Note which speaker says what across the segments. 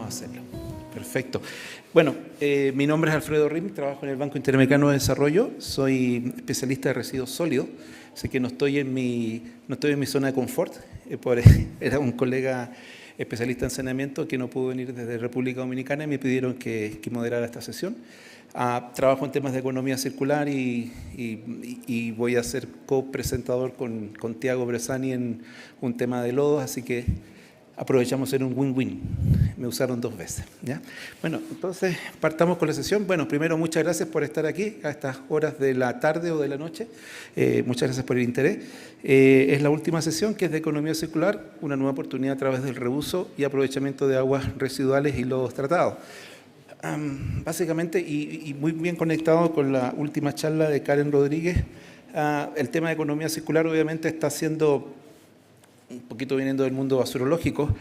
Speaker 1: a hacerlo. Perfecto. Bueno, mi nombre es Alfredo Rim, trabajo en el Banco Interamericano de Desarrollo, soy especialista de residuos sólidos, así que no estoy en mi zona de confort. Era un colega especialista en saneamiento que no pudo venir desde República Dominicana y me pidieron que moderara esta sesión. Trabajo en temas de economía circular y voy a ser copresentador con Tiago Bresani en un tema de lodos, así que aprovechamos en un win-win. Me usaron 2 veces, ¿ya? Bueno, entonces partamos con la sesión. Bueno, primero muchas gracias por estar aquí a estas horas de la tarde o de la noche. Muchas gracias por el interés. Es la última sesión, que es de economía circular, una nueva oportunidad a través del reuso y aprovechamiento de aguas residuales y lodos tratados. Básicamente, y muy bien conectado con la última charla de Karen Rodríguez, el tema de economía circular obviamente está siendo, un poquito viniendo del mundo basurológico,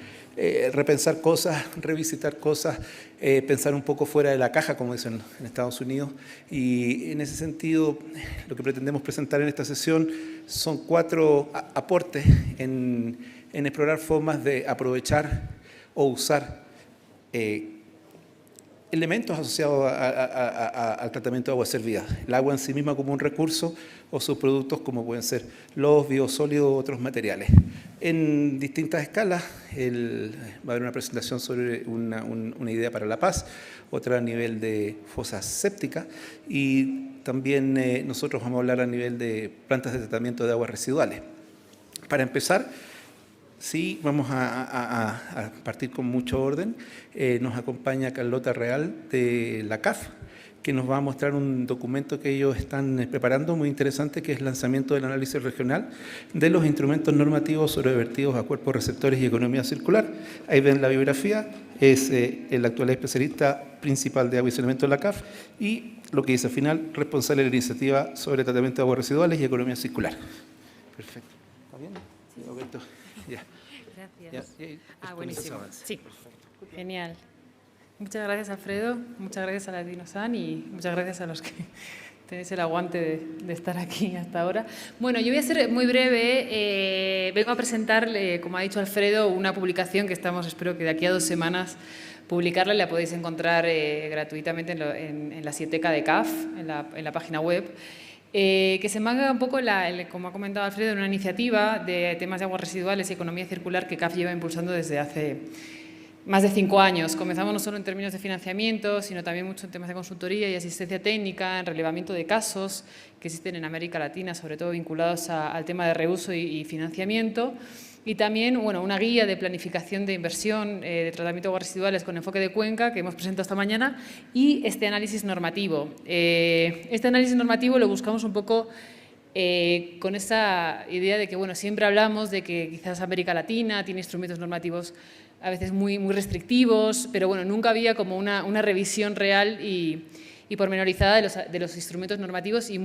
Speaker 1: repensar cosas, revisitar cosas, pensar un poco fuera de la caja, como dicen en Estados Unidos. Y en ese sentido, lo que pretendemos presentar en esta sesión son 4 aportes en explorar formas de aprovechar o usar elementos asociados al tratamiento de aguas servidas. El agua en sí misma como un recurso o subproductos como pueden ser lodos, biosólidos u otros materiales. En distintas escalas, va a haber una presentación sobre una idea para la paz, otra a nivel de fosas sépticas y también nosotros vamos a hablar a nivel de plantas de tratamiento de aguas residuales. Para empezar, sí, vamos a partir con mucho orden. Nos acompaña Carlota Real de la CAF, que nos va a mostrar un documento que ellos están preparando muy interesante, que es el lanzamiento del análisis regional de los instrumentos normativos sobre vertidos a cuerpos receptores y economía circular. Ahí ven la biografía, es el actual especialista principal de agua y saneamiento de la CAF y lo que dice al final, responsable de la iniciativa sobre tratamiento de aguas residuales y economía circular. Perfecto. ¿Está bien? Sí. Roberto. Ya.
Speaker 2: Gracias. Buenísimo. Sí, genial. Muchas gracias, Alfredo. Muchas gracias a la Dinosan y muchas gracias a los que tenéis el aguante de estar aquí hasta ahora. Bueno, yo voy a ser muy breve. Vengo a presentarle, como ha dicho Alfredo, una publicación que estamos, espero que de aquí a 2 semanas, publicarla. La podéis encontrar gratuitamente en la Sieteca de CAF, en la página web. Que se enmarca un poco, como ha comentado Alfredo, en una iniciativa de temas de aguas residuales y economía circular que CAF lleva impulsando desde hace más de 5 años. Comenzamos no solo en términos de financiamiento, sino también mucho en temas de consultoría y asistencia técnica, en relevamiento de casos que existen en América Latina, sobre todo vinculados al tema de reuso y financiamiento. Y también, bueno, una guía de planificación de inversión de tratamiento de aguas residuales con enfoque de cuenca que hemos presentado esta mañana y este análisis normativo. Este análisis normativo lo buscamos un poco con esa idea de que, bueno, siempre hablamos de que quizás América Latina tiene instrumentos normativos a veces muy restrictivos, pero bueno, nunca había como una revisión real y pormenorizada de los instrumentos normativos y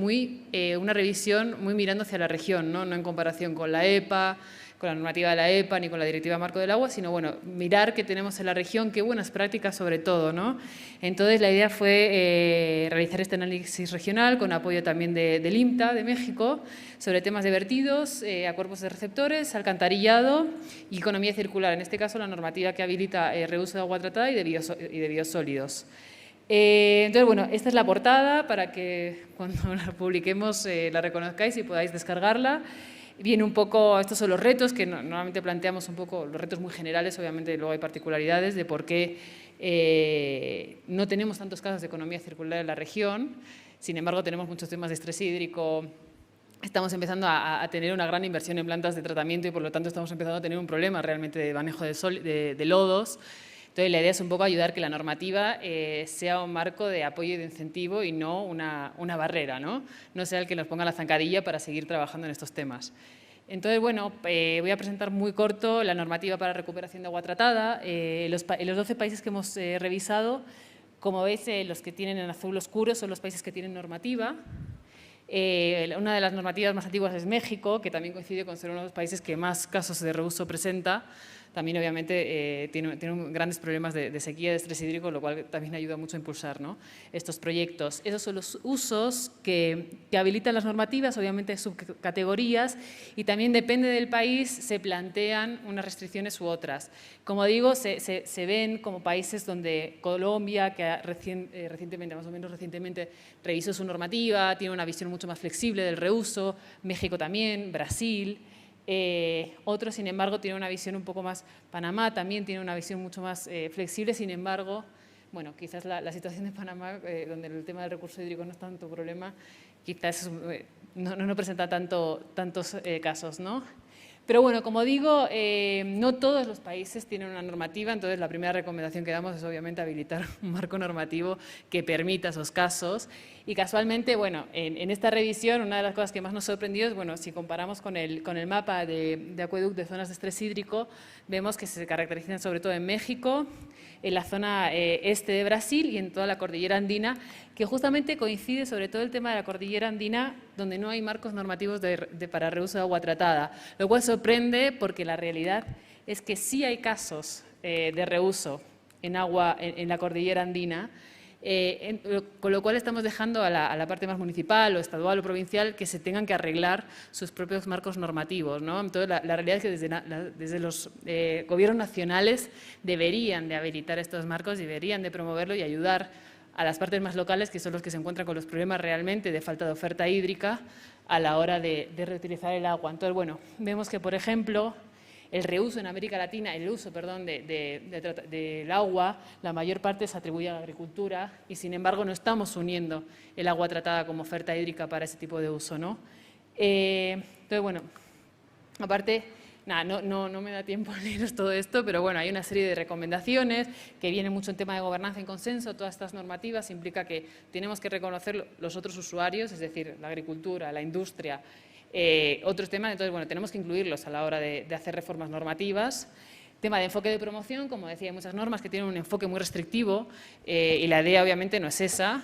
Speaker 2: una revisión muy mirando hacia la región, ¿no? No en comparación con la EPA, con la normativa de la EPA ni con la Directiva Marco del Agua, sino bueno, mirar qué tenemos en la región, qué buenas prácticas sobre todo, ¿no? Entonces la idea fue realizar este análisis regional con apoyo también del IMTA de México sobre temas de vertidos a cuerpos de receptores, alcantarillado y economía circular, en este caso la normativa que habilita reuso de agua tratada y de biosólidos. Entonces, bueno, esta es la portada para que cuando la publiquemos la reconozcáis y podáis descargarla. Viene un poco, estos son los retos que normalmente planteamos un poco, los retos muy generales, obviamente luego hay particularidades de por qué no tenemos tantos casos de economía circular en la región, sin embargo tenemos muchos temas de estrés hídrico, estamos empezando a tener una gran inversión en plantas de tratamiento y por lo tanto estamos empezando a tener un problema realmente de manejo de lodos. Entonces, la idea es un poco ayudar que la normativa sea un marco de apoyo y de incentivo y no una barrera, ¿no? No sea el que nos ponga la zancadilla para seguir trabajando en estos temas. Entonces, bueno, voy a presentar muy corto la normativa para recuperación de agua tratada. En los 12 países que hemos revisado, como veis, los que tienen en azul oscuro son los países que tienen normativa. Una de las normativas más antiguas es México, que también coincide con ser uno de los países que más casos de reuso presenta también obviamente tiene grandes problemas de sequía, de estrés hídrico, lo cual también ayuda mucho a impulsar, ¿no?, estos proyectos. Esos son los usos que habilitan las normativas, obviamente subcategorías, y también depende del país, se plantean unas restricciones u otras. Como digo, se ven como países donde Colombia, que recientemente, más o menos recientemente, revisó su normativa, tiene una visión mucho más flexible del reuso, México también, Brasil. Otros, sin embargo, tienen una visión un poco más, Panamá también tiene una visión mucho más flexible, sin embargo, bueno, quizás la situación de Panamá, donde el tema del recurso hídrico no es tanto problema, quizás no presenta tantos casos, ¿no? Pero bueno, como digo, no todos los países tienen una normativa, entonces la primera recomendación que damos es obviamente habilitar un marco normativo que permita esos casos. Y casualmente, bueno, en esta revisión, una de las cosas que más nos sorprendió es, bueno, si comparamos con el mapa de acueducto de zonas de estrés hídrico, vemos que se caracterizan sobre todo en México, en la zona este de Brasil y en toda la cordillera andina, que justamente coincide sobre todo el tema de la cordillera andina, donde no hay marcos normativos para reuso de agua tratada, lo cual sorprende porque la realidad es que sí hay casos de reuso en agua en la cordillera andina, con lo cual estamos dejando a la parte más municipal o estadual o provincial que se tengan que arreglar sus propios marcos normativos, ¿no? Entonces, la realidad es que desde los gobiernos nacionales deberían de habilitar estos marcos, deberían de promoverlo y ayudar a las partes más locales, que son los que se encuentran con los problemas realmente de falta de oferta hídrica a la hora de reutilizar el agua. Entonces, bueno, vemos que, por ejemplo, el reuso en América Latina, el uso, perdón, del agua, la mayor parte se atribuye a la agricultura y, sin embargo, no estamos uniendo el agua tratada como oferta hídrica para ese tipo de uso, ¿no? Entonces, bueno, aparte, nada, no me da tiempo a leeros todo esto, pero bueno, hay una serie de recomendaciones que vienen mucho en tema de gobernanza en consenso. Todas estas normativas implica que tenemos que reconocer los otros usuarios, es decir, la agricultura, la industria, otros temas. Entonces, bueno, tenemos que incluirlos a la hora de hacer reformas normativas. Tema de enfoque de promoción, como decía, hay muchas normas que tienen un enfoque muy restrictivo y la idea obviamente no es esa.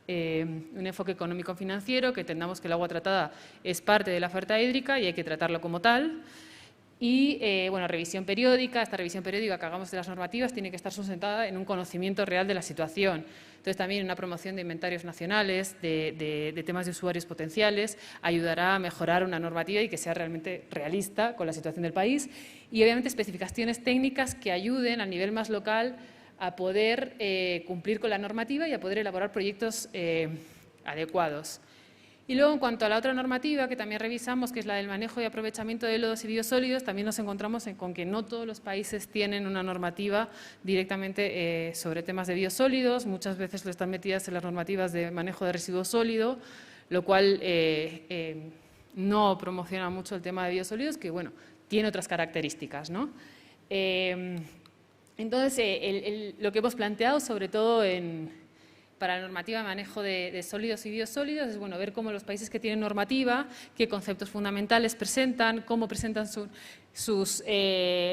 Speaker 2: Un enfoque económico-financiero, que entendamos que el agua tratada es parte de la oferta hídrica y hay que tratarlo como tal. Y, bueno, revisión periódica. Esta revisión periódica que hagamos de las normativas tiene que estar sustentada en un conocimiento real de la situación. Entonces, también una promoción de inventarios nacionales, de temas de usuarios potenciales, ayudará a mejorar una normativa y que sea realmente realista con la situación del país. Y, obviamente, especificaciones técnicas que ayuden a nivel más local a poder cumplir con la normativa y a poder elaborar proyectos adecuados. Y luego, en cuanto a la otra normativa que también revisamos, que es la del manejo y aprovechamiento de lodos y biosólidos, también nos encontramos con que no todos los países tienen una normativa directamente sobre temas de biosólidos. Muchas veces están metidas en las normativas de manejo de residuos sólidos, lo cual no promociona mucho el tema de biosólidos, que, bueno, tiene otras características, ¿no? Entonces, lo que hemos planteado, sobre todo para la normativa de manejo de sólidos y biosólidos, es, bueno, ver cómo los países que tienen normativa, qué conceptos fundamentales presentan, cómo presentan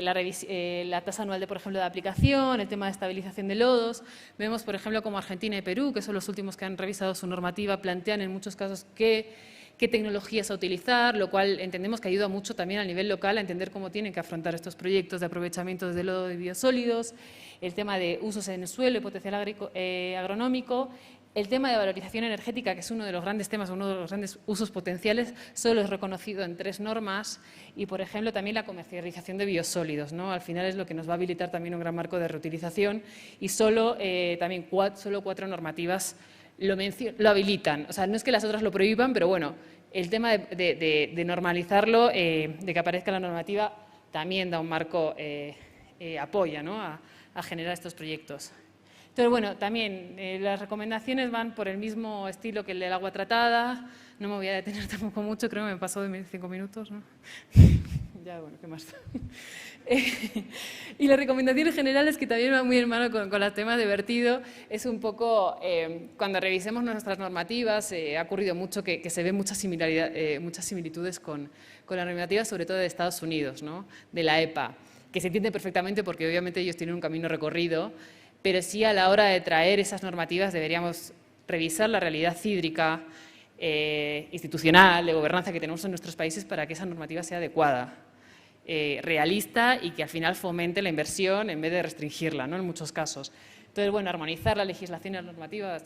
Speaker 2: la tasa anual, por ejemplo, de aplicación, el tema de estabilización de lodos. Vemos, por ejemplo, como Argentina y Perú, que son los últimos que han revisado su normativa, plantean en muchos casos qué tecnologías a utilizar, lo cual entendemos que ayuda mucho también a nivel local a entender cómo tienen que afrontar estos proyectos de aprovechamiento de lodo y biosólidos, el tema de usos en el suelo y potencial agronómico, el tema de valorización energética, que es uno de los grandes temas, uno de los grandes usos potenciales, solo es reconocido en 3 normas, y, por ejemplo, también la comercialización de biosólidos, ¿no? Al final es lo que nos va a habilitar también un gran marco de reutilización, y solo 4 normativas lo habilitan. O sea, no es que las otras lo prohíban, pero bueno, el tema de normalizarlo, de que aparezca la normativa, también da un marco, apoya, ¿no?, a generar estos proyectos. Entonces, bueno, también las recomendaciones van por el mismo estilo que el del agua tratada. No me voy a detener tampoco mucho, creo que me pasó de 5 minutos, ¿no? Ya, bueno, ¿qué más? Y las recomendaciones generales, que también van muy en mano con los temas de vertido, es un poco, cuando revisemos nuestras normativas, ha ocurrido mucho que se ven muchas similitudes con la normativa, sobre todo de Estados Unidos, ¿no?, de la EPA, que se entiende perfectamente porque obviamente ellos tienen un camino recorrido, pero sí, a la hora de traer esas normativas deberíamos revisar la realidad hídrica, institucional, de gobernanza que tenemos en nuestros países para que esa normativa sea adecuada. realista y que al final fomente la inversión en vez de restringirla, ¿no? En muchos casos. Entonces, bueno, armonizar la legislación y la normativa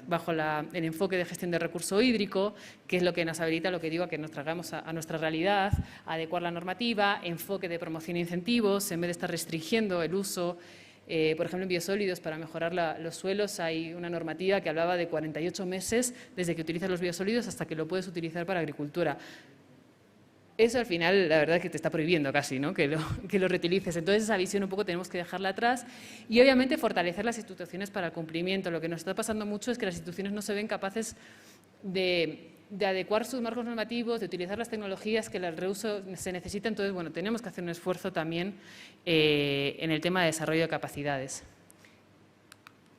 Speaker 2: bajo el enfoque de gestión de recurso hídrico, que es lo que nos habilita, lo que digo, a que nos tragamos a nuestra realidad, adecuar la normativa, enfoque de promoción e incentivos, en vez de estar restringiendo el uso. Por ejemplo, en biosólidos, para mejorar los suelos, hay una normativa que hablaba de 48 meses desde que utilizas los biosólidos hasta que lo puedes utilizar para agricultura. Eso al final, la verdad es que te está prohibiendo casi, ¿no? que lo reutilices. Entonces, esa visión un poco tenemos que dejarla atrás y, obviamente, fortalecer las instituciones para el cumplimiento. Lo que nos está pasando mucho es que las instituciones no se ven capaces de adecuar sus marcos normativos, de utilizar las tecnologías que el reuso se necesita. Entonces, bueno, tenemos que hacer un esfuerzo también en el tema de desarrollo de capacidades.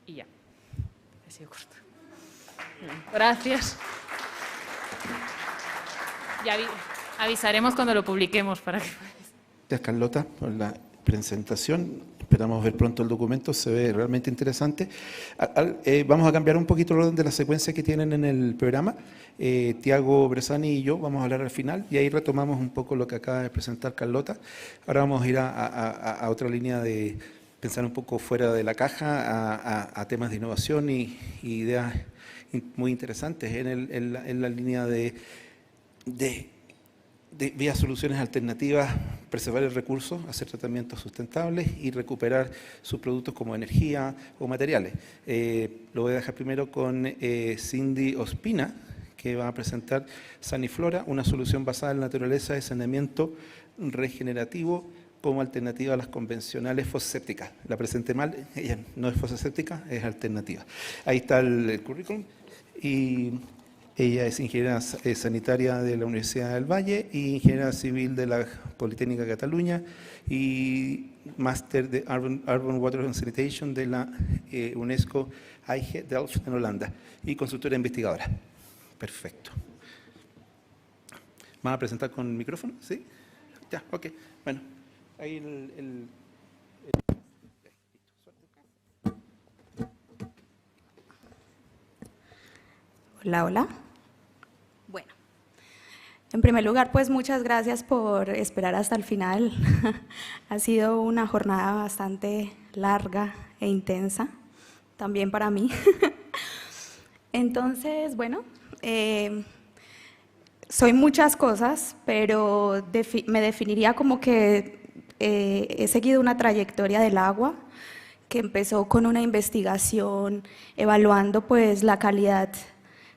Speaker 2: Y ya, he sido corto. Gracias. Ya avisaremos cuando lo publiquemos para que...
Speaker 1: Gracias, Carlota, por la presentación. Esperamos ver pronto el documento, se ve realmente interesante. Vamos a cambiar un poquito el orden de la secuencia que tienen en el programa. Tiago Bressani y yo vamos a hablar al final y ahí retomamos un poco lo que acaba de presentar Carlota. Ahora vamos a ir a otra línea de pensar un poco fuera de la caja, a temas de innovación y ideas muy interesantes en la línea de vía soluciones alternativas, preservar el recurso, hacer tratamientos sustentables y recuperar sus productos como energía o materiales. Lo voy a dejar primero con Cindy Ospina, que va a presentar Saniflora, una solución basada en la naturaleza de saneamiento regenerativo como alternativa a las convencionales fosasépticas. La presenté mal, ella no es fosaséptica, es alternativa. Ahí está el currículum y ella es ingeniera sanitaria de la Universidad del Valle y ingeniera civil de la Politécnica de Cataluña y máster de Urban Water and Sanitation de la UNESCO IGE Delft en Holanda y consultora investigadora. Perfecto. ¿Van a presentar con el micrófono? ¿Sí? Ya, ok. Bueno, ahí
Speaker 3: Hola, hola. Bueno, en primer lugar, pues muchas gracias por esperar hasta el final. Ha sido una jornada bastante larga e intensa, también para mí. Entonces, bueno, soy muchas cosas, pero me definiría como que he seguido una trayectoria del agua que empezó con una investigación evaluando pues la calidad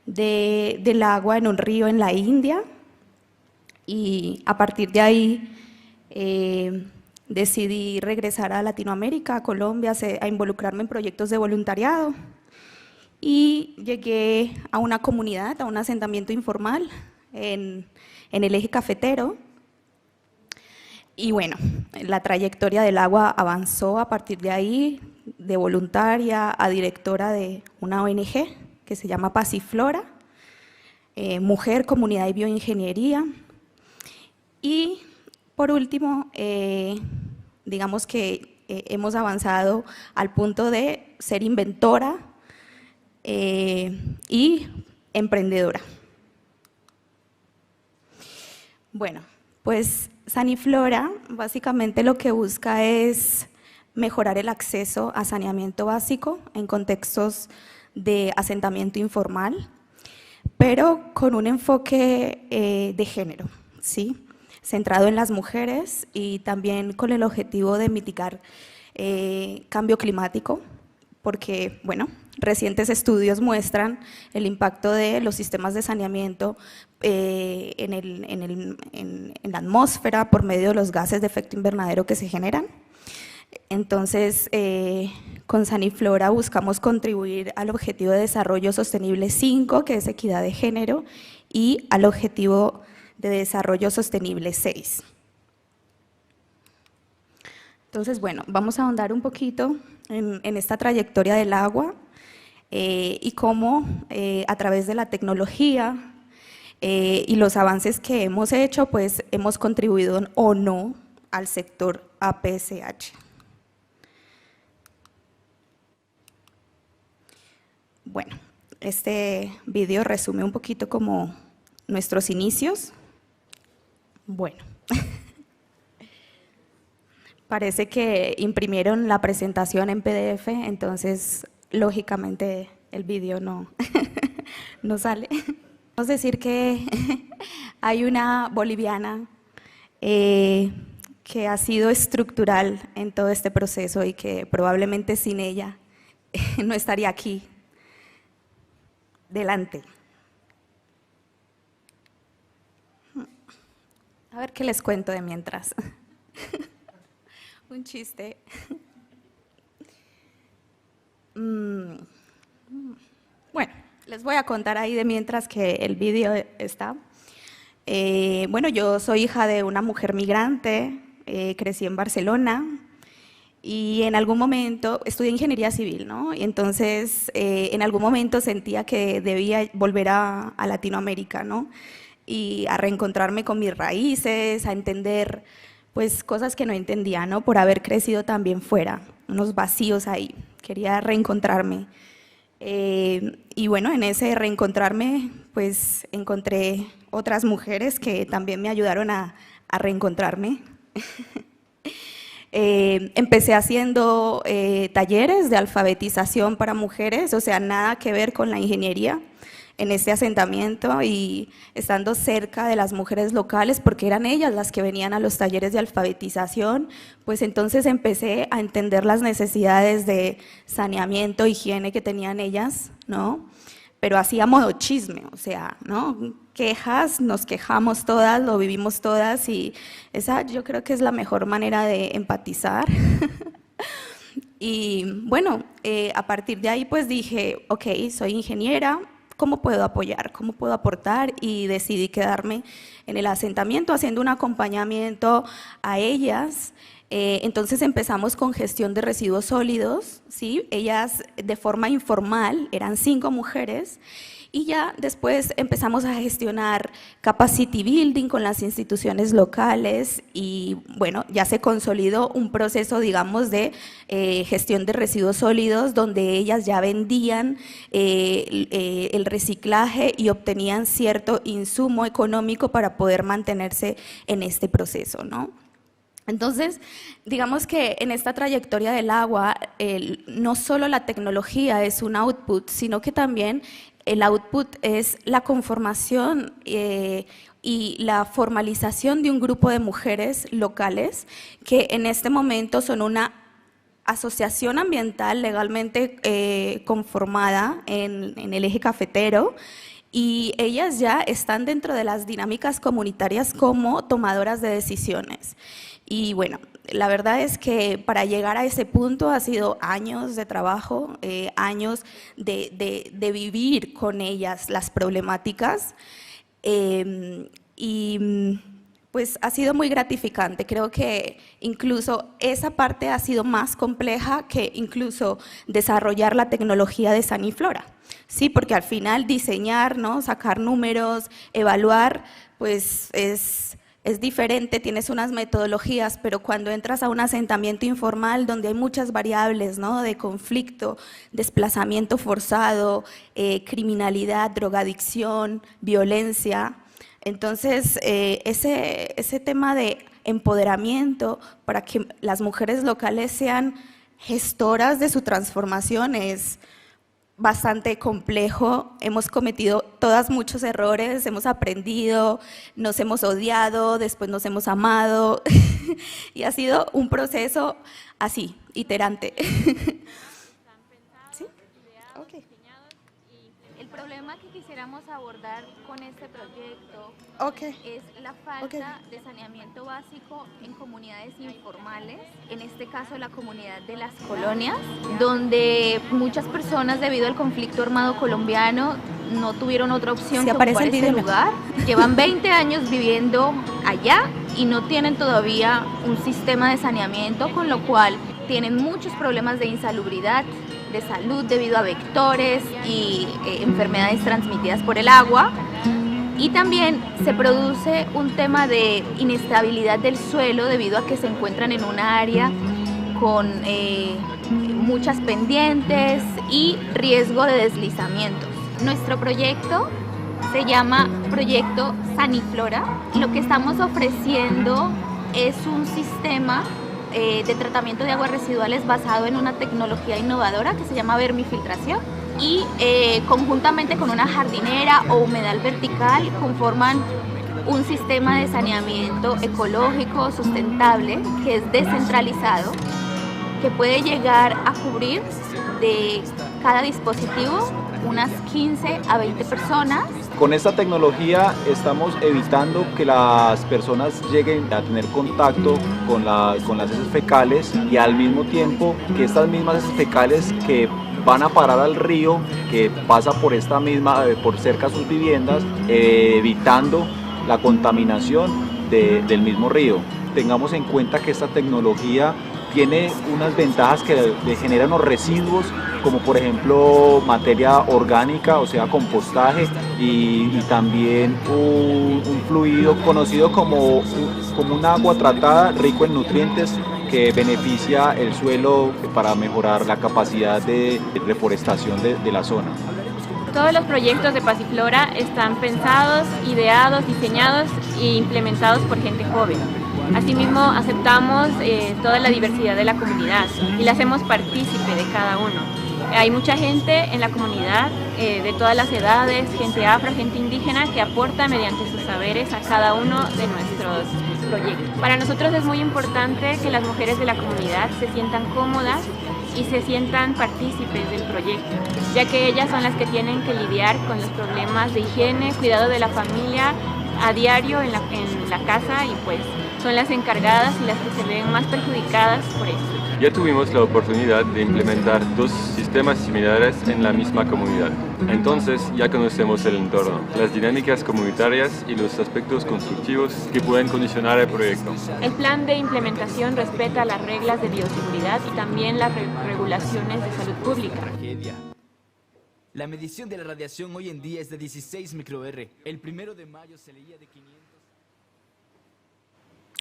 Speaker 3: del agua en un río en la India y a partir de ahí decidí regresar a Latinoamérica, a Colombia, a involucrarme en proyectos de voluntariado y llegué a una comunidad, a un asentamiento informal en el eje cafetero y bueno, la trayectoria del agua avanzó a partir de ahí, de voluntaria a directora de una ONG que se llama Pasiflora, Mujer, Comunidad y Bioingeniería. Y por último, digamos que hemos avanzado al punto de ser inventora y emprendedora. Bueno, pues Saniflora básicamente lo que busca es mejorar el acceso a saneamiento básico en contextos de asentamiento informal, pero con un enfoque de género, ¿sí? Centrado en las mujeres y también con el objetivo de mitigar cambio climático, porque, bueno, recientes estudios muestran el impacto de los sistemas de saneamiento en la atmósfera por medio de los gases de efecto invernadero que se generan. Entonces, con Saniflora buscamos contribuir al Objetivo de Desarrollo Sostenible 5, que es equidad de género, y al Objetivo de Desarrollo Sostenible 6. Entonces, bueno, vamos a ahondar un poquito en esta trayectoria del agua y cómo a través de la tecnología y los avances que hemos hecho, pues hemos contribuido o no al sector APSH. Bueno, este video resume un poquito como nuestros inicios. Bueno, parece que imprimieron la presentación en PDF, entonces lógicamente el vídeo no, no sale. Podemos decir que hay una boliviana que ha sido estructural en todo este proceso y que probablemente sin ella no estaría aquí delante. A ver qué les cuento de mientras. Un chiste. Bueno, les voy a contar ahí de mientras que el vídeo está. Bueno, yo soy hija de una mujer migrante, crecí en Barcelona y en algún momento estudié ingeniería civil, ¿no? Y entonces en algún momento sentía que debía volver a Latinoamérica, ¿no? Y a reencontrarme con mis raíces, a entender pues cosas que no entendía, ¿no? Por haber crecido también fuera, unos vacíos ahí, quería reencontrarme. Y bueno, en ese reencontrarme pues encontré otras mujeres que también me ayudaron a reencontrarme. Empecé haciendo talleres de alfabetización para mujeres, o sea, nada que ver con la ingeniería, en este asentamiento y estando cerca de las mujeres locales, porque eran ellas las que venían a los talleres de alfabetización, pues entonces empecé a entender las necesidades de saneamiento, higiene que tenían ellas, ¿no? Pero así a modo chisme, o sea, ¿no? Quejas, nos quejamos todas, lo vivimos todas y esa yo creo que es la mejor manera de empatizar. Y bueno, a partir de ahí pues dije, ok, soy ingeniera, ¿cómo puedo apoyar? ¿Cómo puedo aportar? Y decidí quedarme en el asentamiento haciendo un acompañamiento a ellas. Entonces empezamos con gestión de residuos sólidos, ¿sí? Ellas de forma informal, eran 5 mujeres, y ya después empezamos a gestionar capacity building con las instituciones locales y bueno, ya se consolidó un proceso, digamos, de gestión de residuos sólidos donde ellas ya vendían el reciclaje y obtenían cierto insumo económico para poder mantenerse en este proceso, ¿no? Entonces, digamos que en esta trayectoria del agua, no solo la tecnología es un output, sino que también el output es la conformación y la formalización de un grupo de mujeres locales que en este momento son una asociación ambiental legalmente conformada en el eje cafetero, y ellas ya están dentro de las dinámicas comunitarias como tomadoras de decisiones. Y bueno, la verdad es que para llegar a ese punto ha sido años de trabajo, años de vivir con ellas las problemáticas y pues ha sido muy gratificante. Creo que incluso esa parte ha sido más compleja que incluso desarrollar la tecnología de Saniflora, ¿sí? Porque al final diseñar, ¿no? Sacar números, evaluar, pues es diferente, tienes unas metodologías, pero cuando entras a un asentamiento informal donde hay muchas variables, ¿no? De conflicto, desplazamiento forzado, criminalidad, drogadicción, violencia, entonces ese tema de empoderamiento para que las mujeres locales sean gestoras de su transformación es bastante complejo. Hemos cometido todas muchos errores, hemos aprendido, nos hemos odiado, después nos hemos amado y ha sido un proceso así, iterante. ¿Sí? Okay.
Speaker 4: El problema que quisiéramos abordar con este proyecto es la falta de saneamiento básico en comunidades informales, en este caso la comunidad de las colonias, donde muchas personas debido al conflicto armado colombiano no tuvieron otra opción que ocupar ese lugar. Llevan 20 años viviendo allá y no tienen todavía un sistema de saneamiento, con lo cual tienen muchos problemas de insalubridad, de salud debido a vectores y enfermedades transmitidas por el agua. Y también se produce un tema de inestabilidad del suelo debido a que se encuentran en un área con muchas pendientes y riesgo de deslizamientos. Nuestro proyecto se llama Proyecto Saniflora. Lo que estamos ofreciendo es un sistema de tratamiento de aguas residuales basado en una tecnología innovadora que se llama vermifiltración y conjuntamente con una jardinera o humedal vertical conforman un sistema de saneamiento ecológico sustentable que es descentralizado, que puede llegar a cubrir de cada dispositivo unas 15 a 20 personas.
Speaker 5: Con esta tecnología estamos evitando que las personas lleguen a tener contacto con las heces fecales y al mismo tiempo que estas mismas heces fecales que van a parar al río que pasa por por cerca a sus viviendas, evitando la contaminación del mismo río. Tengamos en cuenta que esta tecnología tiene unas ventajas que le generan los residuos, como por ejemplo materia orgánica, o sea compostaje, y también un fluido conocido como un agua tratada rico en nutrientes que beneficia el suelo para mejorar la capacidad de reforestación de la zona.
Speaker 6: Todos los proyectos de Pasiflora están pensados, ideados, diseñados e implementados por gente joven. Asimismo, aceptamos toda la diversidad de la comunidad y la hacemos partícipe de cada uno. Hay mucha gente en la comunidad, de todas las edades, gente afro, gente indígena, que aporta mediante sus saberes a cada uno de nuestros proyectos. Para nosotros es muy importante que las mujeres de la comunidad se sientan cómodas y se sientan partícipes del proyecto, ya que ellas son las que tienen que lidiar con los problemas de higiene, cuidado de la familia a diario en la casa, y pues son las encargadas y las que se ven más perjudicadas por esto.
Speaker 7: Ya tuvimos la oportunidad de implementar dos sistemas similares en la misma comunidad. Entonces ya conocemos el entorno, las dinámicas comunitarias y los aspectos constructivos que pueden condicionar el proyecto.
Speaker 6: El plan de implementación respeta las reglas de bioseguridad y también las regulaciones de salud pública.
Speaker 8: La medición de la radiación hoy en día es de 16 microR. El 1 de mayo se leía de 500.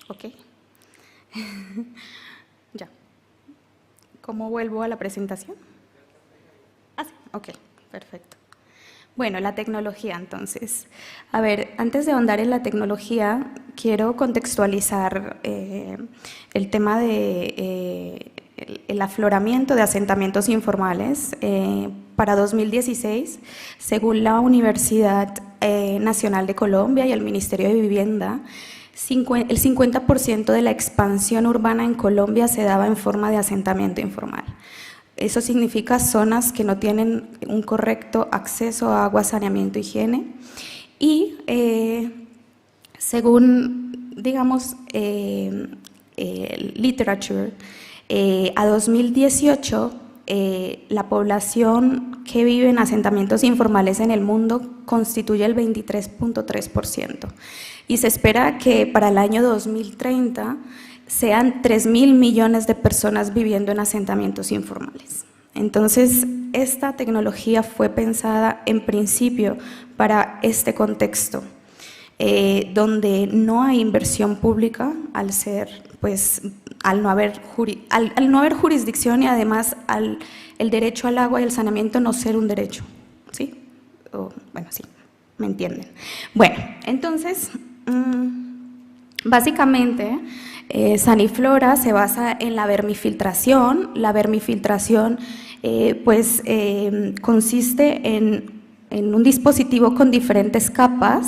Speaker 3: Ok. Ya. ¿Cómo vuelvo a la presentación? Ah, sí. Ok, perfecto. Bueno, la tecnología, entonces. A ver, antes de ahondar en la tecnología, quiero contextualizar el tema de el afloramiento de asentamientos informales. Para 2016, según la Universidad Nacional de Colombia y el Ministerio de Vivienda, el 50% de la expansión urbana en Colombia se daba en forma de asentamiento informal. Eso significa zonas que no tienen un correcto acceso a agua, saneamiento, higiene. Y según, digamos, literature, a 2018, la población que vive en asentamientos informales en el mundo constituye el 23.3%. Y se espera que para el año 2030 sean 3.000 millones de personas viviendo en asentamientos informales. Entonces, esta tecnología fue pensada en principio para este contexto, donde no hay inversión pública al no haber jurisdicción y además el derecho al agua y el saneamiento no ser un derecho, ¿sí? Bueno, sí, ¿me entienden? Bueno, entonces, básicamente, Saniflora se basa en la vermifiltración. La vermifiltración consiste en un dispositivo con diferentes capas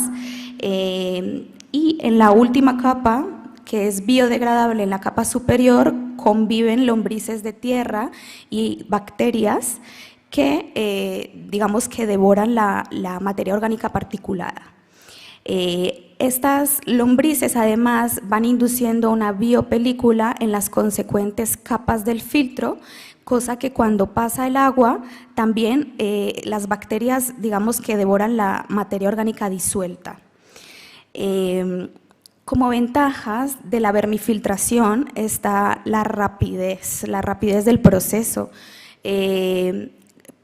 Speaker 3: y en la última capa, que es biodegradable, en la capa superior conviven lombrices de tierra y bacterias que digamos que devoran la materia orgánica particulada. Estas lombrices además van induciendo una biopelícula en las consecuentes capas del filtro, cosa que cuando pasa el agua también las bacterias, digamos que devoran la materia orgánica disuelta. Como ventajas de la vermifiltración está la rapidez del proceso.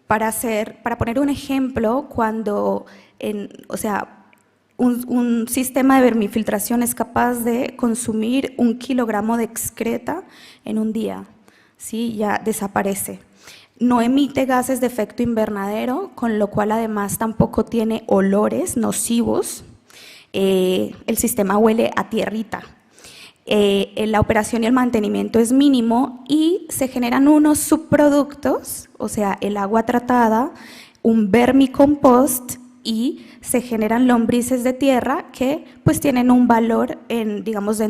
Speaker 3: Para poner un ejemplo, cuando un sistema de vermifiltración es capaz de consumir 1 kilogramo de excreta en un día, ¿sí? Ya desaparece. No emite gases de efecto invernadero, con lo cual además tampoco tiene olores nocivos. El sistema huele a tierrita. La operación y el mantenimiento es mínimo y se generan unos subproductos, o sea, el agua tratada, un vermicompost y se generan lombrices de tierra que pues tienen un valor, digamos,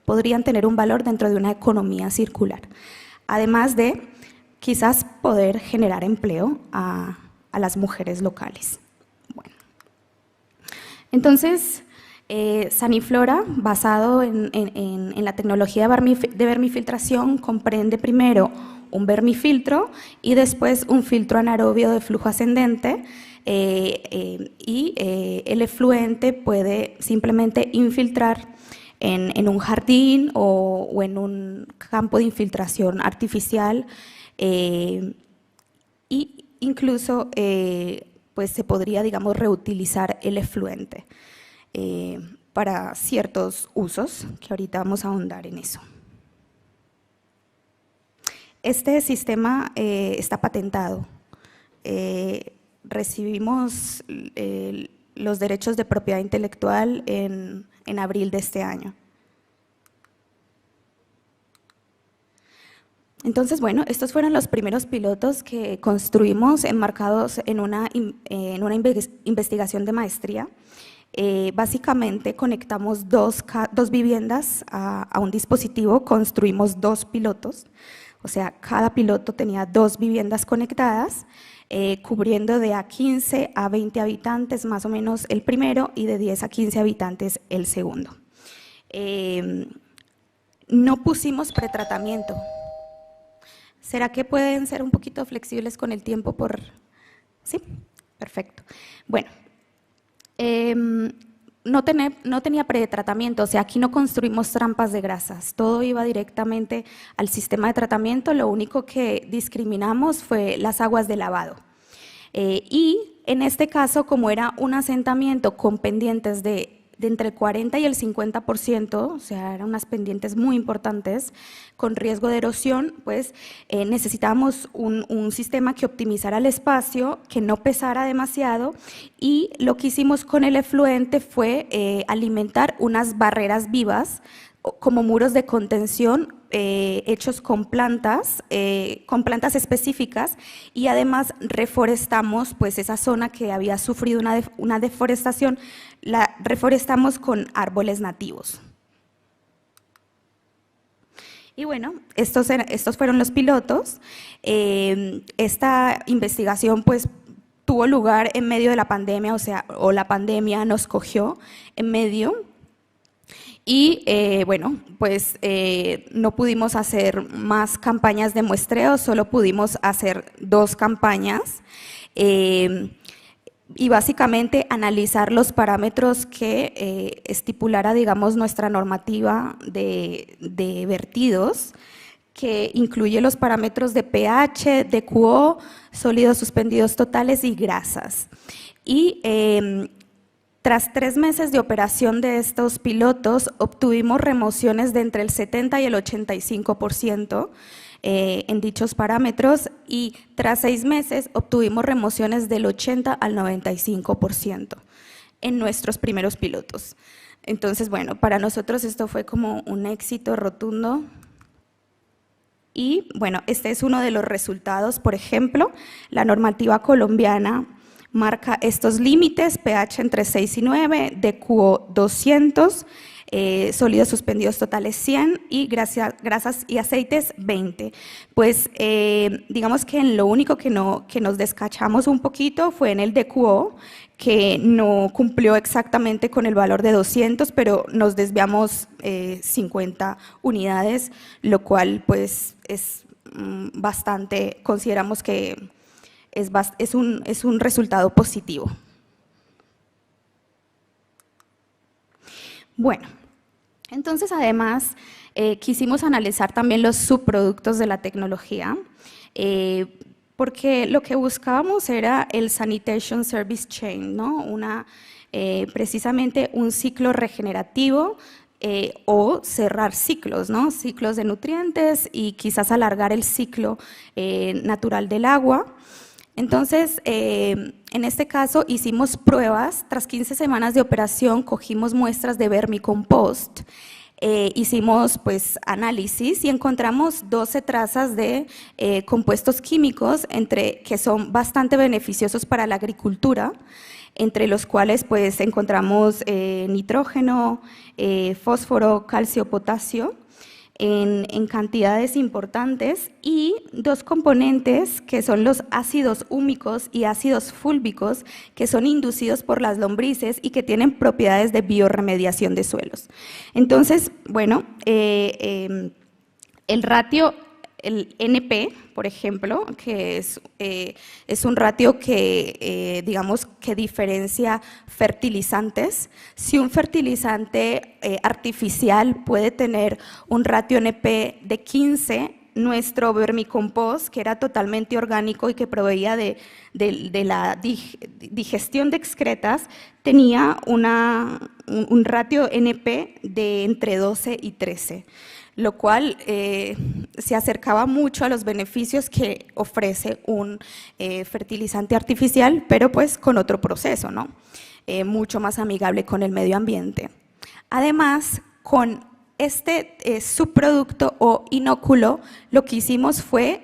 Speaker 3: podrían tener un valor dentro de una economía circular. Además de quizás poder generar empleo a las mujeres locales. Bueno. Entonces, Saniflora, basado en la tecnología de vermifiltración, comprende primero un vermifiltro y después un filtro anaerobio de flujo ascendente, y el efluente puede simplemente infiltrar en un jardín o en un campo de infiltración artificial, y incluso pues se podría, digamos, reutilizar el efluente para ciertos usos, que ahorita vamos a ahondar en eso. Este sistema está patentado. Recibimos los derechos de propiedad intelectual en abril de este año. Entonces, bueno, estos fueron los primeros pilotos que construimos enmarcados en una investigación de maestría. Básicamente conectamos dos viviendas a un dispositivo, construimos 2 pilotos, o sea, cada piloto tenía 2 viviendas conectadas, cubriendo de a 15 a 20 habitantes más o menos el primero y de 10 a 15 habitantes el segundo. No pusimos pretratamiento. ¿Será que pueden ser un poquito flexibles con el tiempo? ¿Sí? Perfecto. Bueno, no tenía pretratamiento, o sea, aquí no construimos trampas de grasas, todo iba directamente al sistema de tratamiento, lo único que discriminamos fue las aguas de lavado. Y en este caso, como era un asentamiento con pendientes de entre el 40 y el 50%, o sea, eran unas pendientes muy importantes, con riesgo de erosión, pues necesitábamos un sistema que optimizara el espacio, que no pesara demasiado, y lo que hicimos con el efluente fue alimentar unas barreras vivas, como muros de contención hechos con plantas específicas, y además reforestamos pues esa zona que había sufrido una deforestación, la reforestamos con árboles nativos. Y bueno, estos fueron los pilotos. Esta investigación pues tuvo lugar en medio de la pandemia, o la pandemia nos cogió en medio. Y bueno, pues no pudimos hacer más campañas de muestreo, solo pudimos hacer 2 campañas y básicamente analizar los parámetros que estipulara, digamos, nuestra normativa de vertidos, que incluye los parámetros de pH, de QO, sólidos suspendidos totales y grasas. Y tras 3 meses de operación de estos pilotos, obtuvimos remociones de entre el 70 y el 85% en dichos parámetros, y tras 6 meses obtuvimos remociones del 80 al 95% en nuestros primeros pilotos. Entonces, bueno, para nosotros esto fue como un éxito rotundo. Y bueno, este es uno de los resultados. Por ejemplo, la normativa colombiana marca estos límites: pH entre 6 y 9, DQO 200, sólidos suspendidos totales 100 y grasas y aceites 20. Pues digamos que en lo único que nos descachamos un poquito fue en el DQO, que no cumplió exactamente con el valor de 200, pero nos desviamos 50 unidades, lo cual pues es bastante, consideramos que es un resultado positivo. Bueno, entonces además quisimos analizar también los subproductos de la tecnología, porque lo que buscábamos era el Sanitation Service Chain, ¿no? Precisamente un ciclo regenerativo, o cerrar ciclos, ¿no? Ciclos de nutrientes y quizás alargar el ciclo natural del agua. Entonces, en este caso hicimos pruebas. Tras 15 semanas de operación cogimos muestras de vermicompost, hicimos pues análisis y encontramos 12 trazas de compuestos químicos que son bastante beneficiosos para la agricultura, entre los cuales pues encontramos nitrógeno, fósforo, calcio, potasio, en cantidades importantes, y 2 componentes que son los ácidos húmicos y ácidos fúlvicos, que son inducidos por las lombrices y que tienen propiedades de biorremediación de suelos. Entonces, bueno, el ratio, el NP, por ejemplo, que es un ratio que, digamos, que diferencia fertilizantes. Si un fertilizante artificial puede tener un ratio NP de 15, nuestro vermicompost, que era totalmente orgánico y que proveía de la digestión de excretas, tenía un ratio NP de entre 12 y 13. Lo cual se acercaba mucho a los beneficios que ofrece un fertilizante artificial, pero pues con otro proceso, ¿no? Mucho más amigable con el medio ambiente. Además, con este subproducto o inóculo, lo que hicimos fue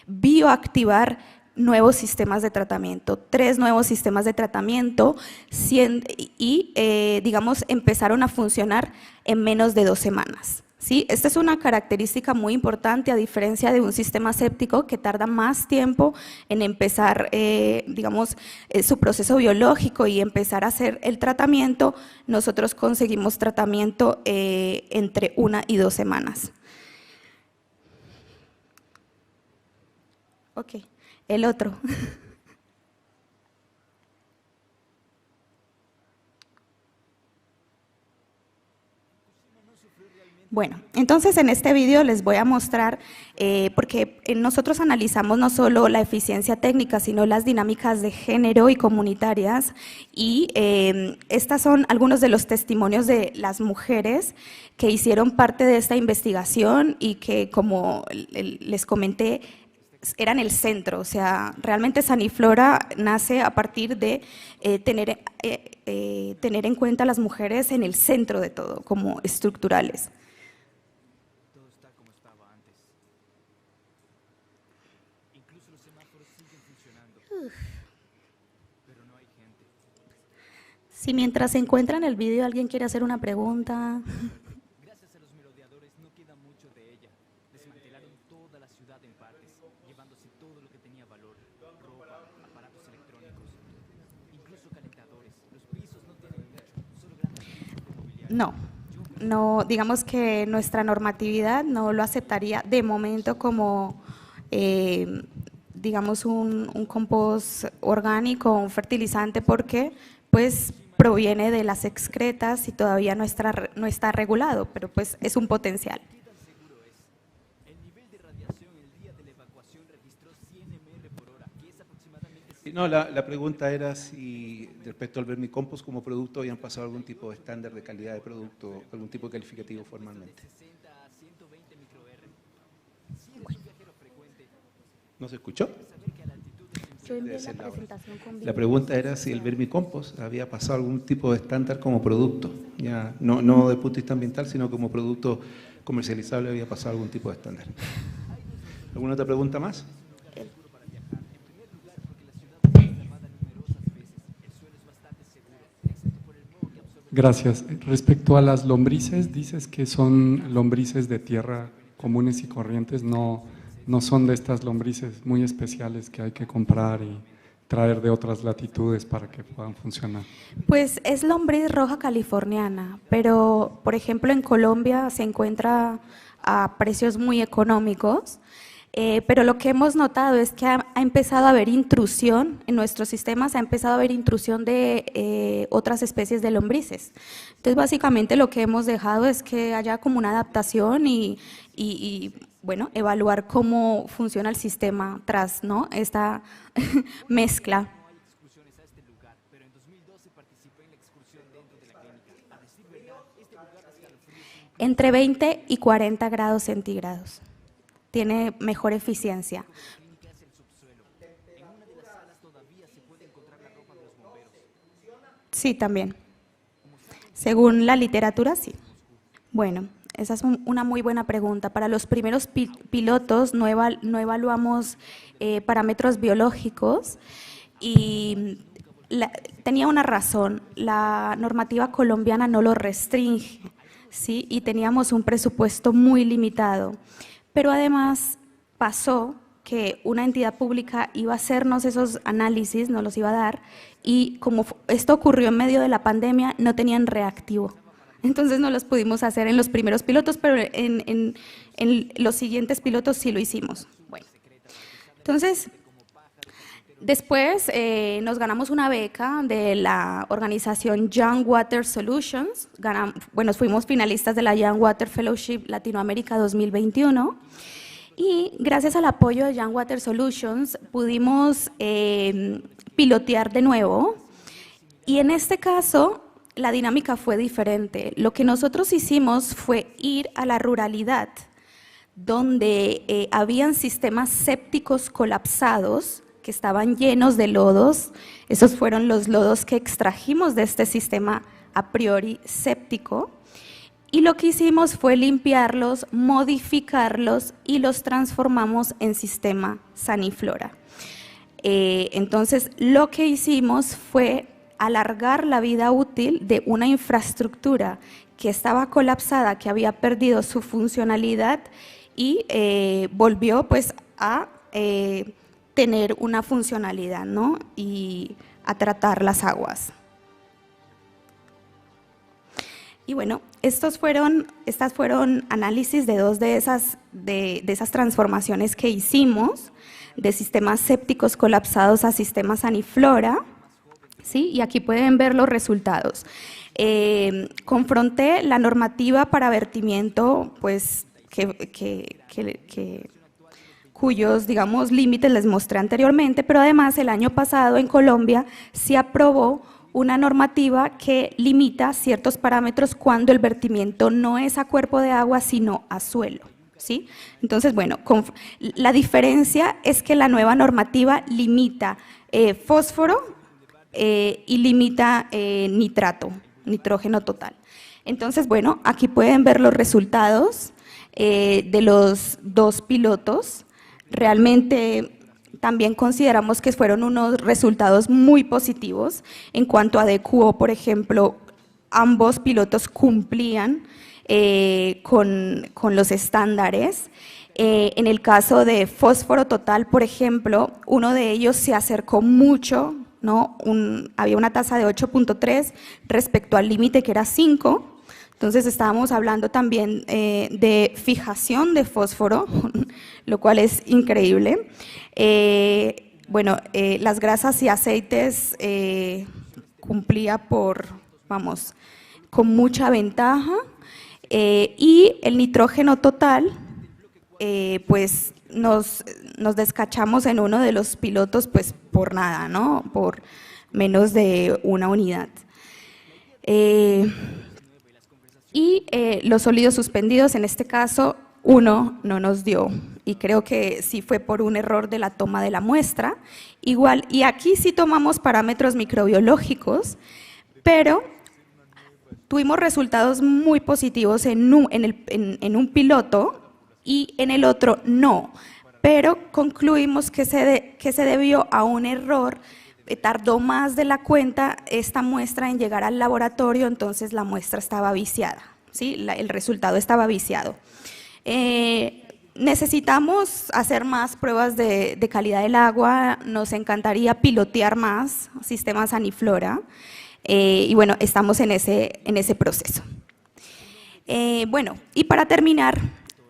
Speaker 3: bioactivar nuevos sistemas de tratamiento, 3 nuevos sistemas de tratamiento, y digamos, empezaron a funcionar en menos de 2 semanas. ¿Sí? Esta es una característica muy importante, a diferencia de un sistema séptico que tarda más tiempo en empezar, digamos, su proceso biológico y empezar a hacer el tratamiento. Nosotros conseguimos tratamiento entre 1 y 2 semanas. Ok, el otro. Bueno, entonces en este vídeo les voy a mostrar, porque nosotros analizamos no solo la eficiencia técnica, sino las dinámicas de género y comunitarias, y estas son algunos de los testimonios de las mujeres que hicieron parte de esta investigación y que, como les comenté, eran el centro. O sea, realmente Saniflora nace a partir de tener en cuenta a las mujeres en el centro de todo, como estructurales. Si mientras se encuentran el vídeo alguien quiere hacer una pregunta.
Speaker 8: Gracias a los merodeadores no queda mucho de ella. Desmantelaron toda la ciudad en partes, llevándose todo lo que tenía valor: ropa, aparatos electrónicos, incluso calentadores. Los pisos no tienen mucho, solo grandes piezas de mobiliario.
Speaker 3: No, digamos que nuestra normatividad no lo aceptaría de momento como, digamos, un compost orgánico, un fertilizante, porque pues proviene de las excretas y todavía no está regulado, pero pues es un potencial.
Speaker 8: El nivel de radiación el día de la evacuación registró 100 ml por hora, que es aproximadamente...
Speaker 1: No, la pregunta era si respecto al vermicompost como producto habían pasado algún tipo de estándar de calidad de producto, algún tipo de calificativo formalmente. ¿No se escuchó? La pregunta era si el vermicompost había pasado algún tipo de estándar como producto, ya no desde el punto de vista ambiental, sino como producto comercializable había pasado algún tipo de estándar. ¿Alguna otra pregunta más?
Speaker 9: Gracias. Respecto a las lombrices, dices que son lombrices de tierra comunes y corrientes, no son de estas lombrices muy especiales que hay que comprar y traer de otras latitudes para que puedan funcionar.
Speaker 3: Pues es lombriz roja californiana, pero por ejemplo en Colombia se encuentra a precios muy económicos, pero lo que hemos notado es que ha empezado a haber intrusión en nuestros sistemas, ha empezado a haber intrusión de otras especies de lombrices. Entonces básicamente lo que hemos dejado es que haya como una adaptación y bueno, evaluar cómo funciona el sistema tras, ¿no?, esta mezcla. Entre 20 y 40 grados centígrados. Tiene mejor eficiencia. Sí, también. Según la literatura, sí. Bueno, esa es una muy buena pregunta. Para los primeros pilotos no evaluamos parámetros biológicos y tenía una razón, la normativa colombiana no lo restringe, ¿sí? Y teníamos un presupuesto muy limitado, pero además pasó que una entidad pública iba a hacernos esos análisis, nos los iba a dar, y como esto ocurrió en medio de la pandemia, no tenían reactivo. Entonces no los pudimos hacer en los primeros pilotos, pero en los siguientes pilotos sí lo hicimos. Bueno, entonces, después nos ganamos una beca de la organización Young Water Solutions. Fuimos finalistas de la Young Water Fellowship Latinoamérica 2021. Y gracias al apoyo de Young Water Solutions pudimos pilotear de nuevo, y en este caso la dinámica fue diferente. Lo que nosotros hicimos fue ir a la ruralidad, donde habían sistemas sépticos colapsados que estaban llenos de lodos. Esos fueron los lodos que extrajimos de este sistema a priori séptico. Y lo que hicimos fue limpiarlos, modificarlos y los transformamos en sistema Saniflora. Entonces, lo que hicimos fue alargar la vida útil de una infraestructura que estaba colapsada, que había perdido su funcionalidad y volvió pues a tener una funcionalidad, ¿no? Y a tratar las aguas. Y bueno, estas fueron análisis de dos de esas transformaciones que hicimos, de sistemas sépticos colapsados a sistemas Saniflora, ¿sí? Y aquí pueden ver los resultados. Confronté la normativa para vertimiento, pues, cuyos, digamos, límites les mostré anteriormente, pero además el año pasado en Colombia se aprobó una normativa que limita ciertos parámetros cuando el vertimiento no es a cuerpo de agua, sino a suelo, ¿sí? Entonces, bueno, la diferencia es que la nueva normativa limita fósforo y limita nitrógeno total. Entonces, bueno, aquí pueden ver los resultados de los dos pilotos. Realmente también consideramos que fueron unos resultados muy positivos. En cuanto a DQO, por ejemplo, ambos pilotos cumplían con los estándares. En el caso de fósforo total, por ejemplo, uno de ellos se acercó mucho, ¿no? Había una tasa de 8.3 respecto al límite que era 5. Entonces estábamos hablando también de fijación de fósforo, lo cual es increíble. Las grasas y aceites cumplía con mucha ventaja, y el nitrógeno total, pues nos descachamos en uno de los pilotos pues por nada, ¿no? Por menos de una unidad. Y los sólidos suspendidos, en este caso, uno no nos dio, y creo que sí fue por un error de la toma de la muestra. Igual, y aquí sí tomamos parámetros microbiológicos, pero tuvimos resultados muy positivos en un piloto y en el otro no, pero concluimos que se debió a un error. Tardó más de la cuenta esta muestra en llegar al laboratorio, entonces la muestra estaba viciada, ¿sí? El resultado estaba viciado. Necesitamos hacer más pruebas de calidad del agua, nos encantaría pilotear más sistemas Saniflora, y bueno, estamos en ese proceso. Y para terminar,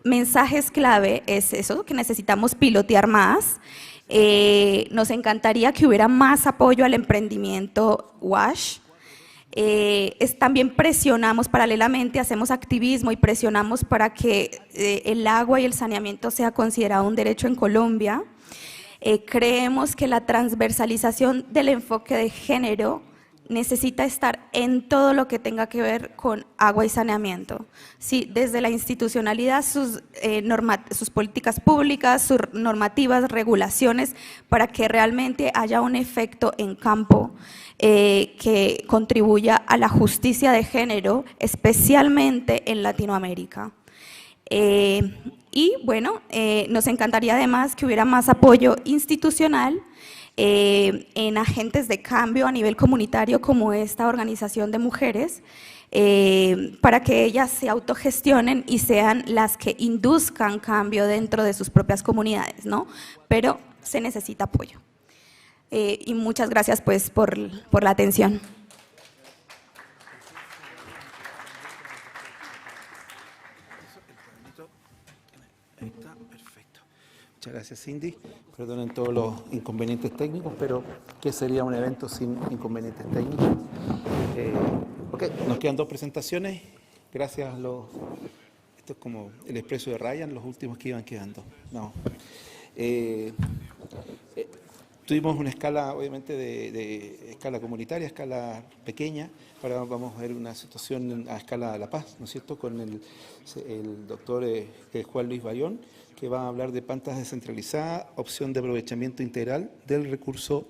Speaker 3: mensajes clave es eso, que necesitamos pilotear más. Nos encantaría que hubiera más apoyo al emprendimiento WASH. También presionamos paralelamente, hacemos activismo y presionamos para que el agua y el saneamiento sea considerado un derecho en Colombia. Creemos que la transversalización del enfoque de género necesita estar en todo lo que tenga que ver con agua y saneamiento, ¿sí? Desde la institucionalidad, sus políticas públicas, sus normativas, regulaciones, para que realmente haya un efecto en campo que contribuya a la justicia de género, especialmente en Latinoamérica. Y bueno, nos encantaría además que hubiera más apoyo institucional en agentes de cambio a nivel comunitario como esta organización de mujeres, para que ellas se autogestionen y sean las que induzcan cambio dentro de sus propias comunidades, ¿no? Pero se necesita apoyo. Y muchas gracias pues por la atención.
Speaker 1: Ahí está, perfecto. Muchas gracias, Cindy. Perdonen todos los inconvenientes técnicos, pero ¿qué sería un evento sin inconvenientes técnicos? Ok, nos quedan 2 presentaciones. Gracias a los... Esto es como el expreso de Ryan, los últimos que iban quedando. No. Tuvimos una escala, obviamente, de escala comunitaria, escala pequeña. Ahora vamos a ver una situación a escala de La Paz, ¿no es cierto?, con el doctor Juan Luis Bayón, que va a hablar de plantas descentralizadas, opción de aprovechamiento integral del recurso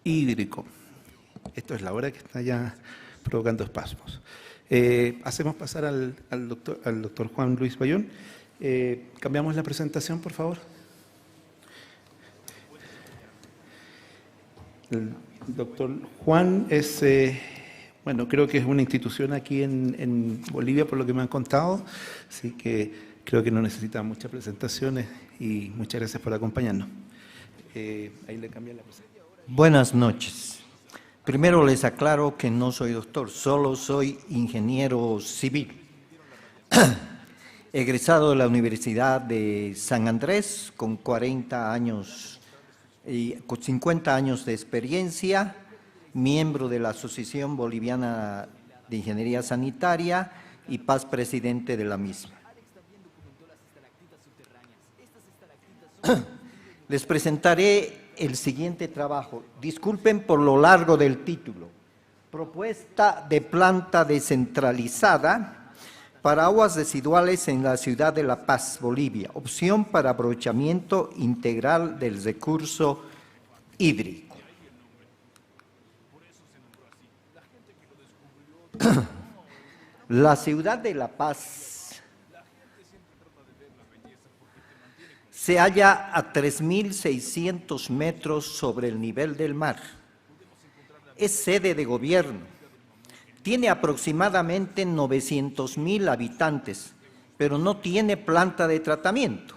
Speaker 1: hídrico. Esto es la hora que está ya provocando espasmos. Hacemos pasar al doctor Juan Luis Bayón. Cambiamos la presentación, por favor. El doctor Juan es, bueno, creo que es una institución aquí en Bolivia, por lo que me han contado, así que creo que no necesita muchas presentaciones y muchas gracias por acompañarnos. Ahí le cambié la presentación.
Speaker 10: Buenas noches. Primero les aclaro que no soy doctor, solo soy ingeniero civil. Egresado de la Universidad de San Andrés con 40 años y con 50 años de experiencia, miembro de la Asociación Boliviana de Ingeniería Sanitaria y paz presidente de la misma. Les presentaré el siguiente trabajo. Disculpen por lo largo del título. Propuesta de planta descentralizada para aguas residuales en la ciudad de La Paz, Bolivia. Opción para aprovechamiento integral del recurso hídrico. La ciudad de La Paz se halla a 3.600 metros sobre el nivel del mar. Es sede de gobierno. Tiene aproximadamente 900.000 habitantes, pero no tiene planta de tratamiento.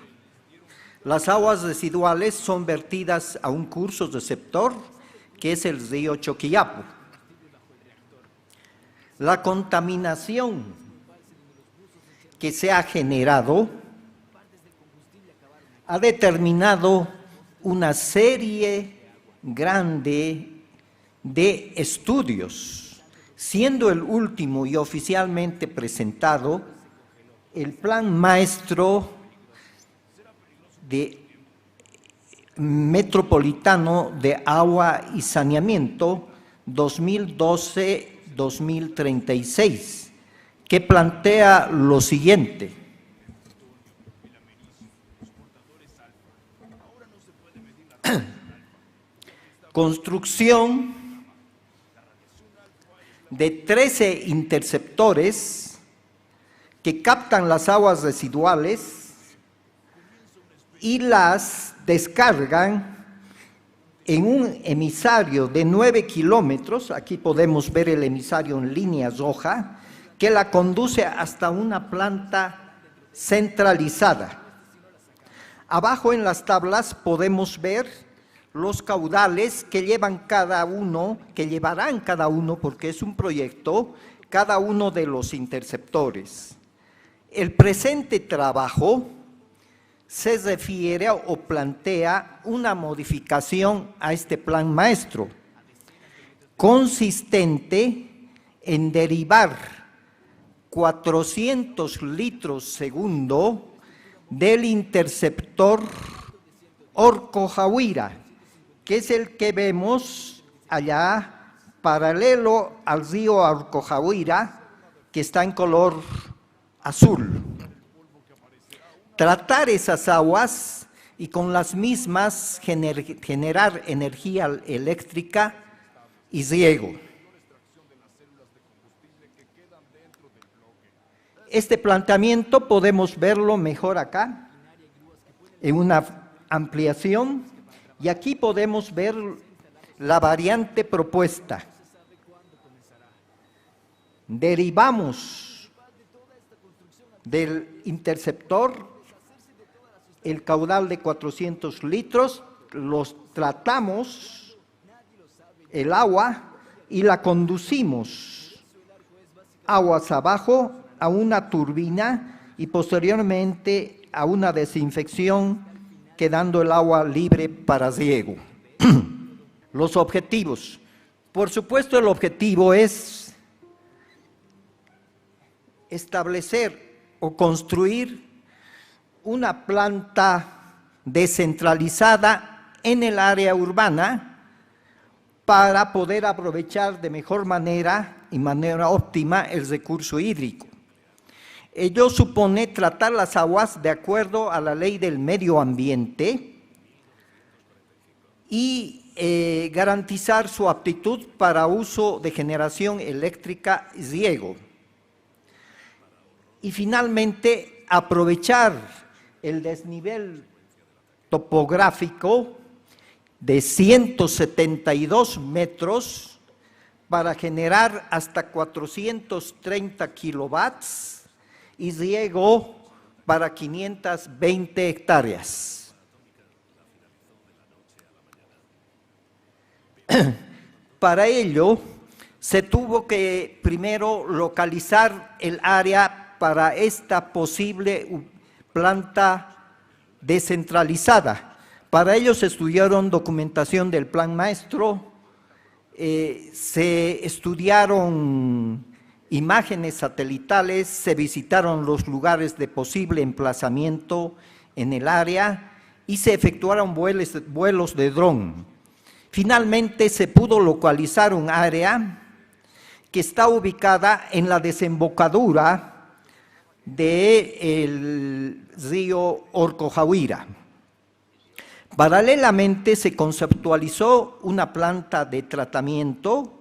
Speaker 10: Las aguas residuales son vertidas a un curso receptor, que es el río Choquiyapu. La contaminación que se ha generado ha determinado una serie grande de estudios, siendo el último y oficialmente presentado el Plan Maestro Metropolitano de Agua y Saneamiento 2012-2036, que plantea lo siguiente. Construcción de 13 interceptores que captan las aguas residuales y las descargan en un emisario de 9 kilómetros, aquí podemos ver el emisario en línea roja, que la conduce hasta una planta centralizada. Abajo en las tablas podemos ver los caudales que llevarán cada uno, porque es un proyecto, cada uno de los interceptores. El presente trabajo se refiere o plantea una modificación a este plan maestro, consistente en derivar 400 litros segundo del interceptor Orcojahuira, que es el que vemos allá, paralelo al río Orcojahuira, que está en color azul. Tratar esas aguas y con las mismas generar energía eléctrica y riego. Este planteamiento podemos verlo mejor acá, en una ampliación, y aquí podemos ver la variante propuesta. Derivamos del interceptor el caudal de 400 litros, los tratamos, el agua, y la conducimos aguas abajo a una turbina y posteriormente a una desinfección, quedando el agua libre para riego. Los objetivos. Por supuesto, el objetivo es establecer o construir una planta descentralizada en el área urbana para poder aprovechar de mejor manera y manera óptima el recurso hídrico. Ello supone tratar las aguas de acuerdo a la ley del medio ambiente y garantizar su aptitud para uso de generación eléctrica y riego. Y finalmente, aprovechar el desnivel topográfico de 172 metros para generar hasta 430 kilovatios y riego para 520 hectáreas. Para ello, se tuvo que primero localizar el área para esta posible planta descentralizada. Para ello se estudiaron documentación del plan maestro, se estudiaron imágenes satelitales, se visitaron los lugares de posible emplazamiento en el área y se efectuaron vuelos de dron. Finalmente se pudo localizar un área que está ubicada en la desembocadura del río Orcojahuira. Paralelamente se conceptualizó una planta de tratamiento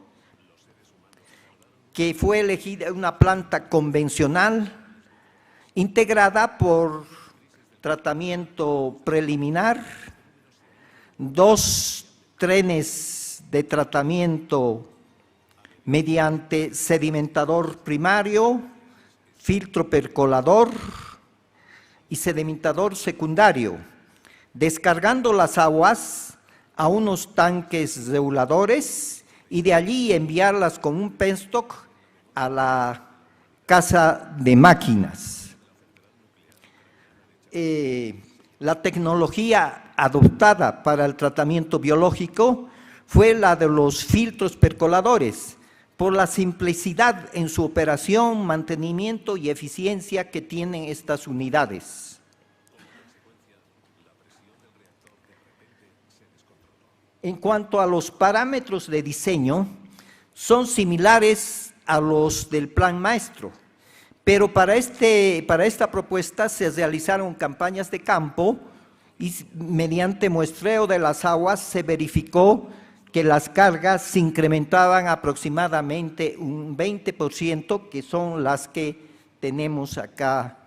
Speaker 10: que fue elegida, una planta convencional integrada por tratamiento preliminar, 2 trenes de tratamiento mediante sedimentador primario, filtro percolador y sedimentador secundario, descargando las aguas a unos tanques reguladores y de allí enviarlas con un penstock a la casa de máquinas. La tecnología adoptada para el tratamiento biológico fue la de los filtros percoladores, por la simplicidad en su operación, mantenimiento y eficiencia que tienen estas unidades. En cuanto a los parámetros de diseño, son similares a los del plan maestro, pero para esta propuesta se realizaron campañas de campo y mediante muestreo de las aguas se verificó que las cargas se incrementaban aproximadamente un 20%, que son las que tenemos acá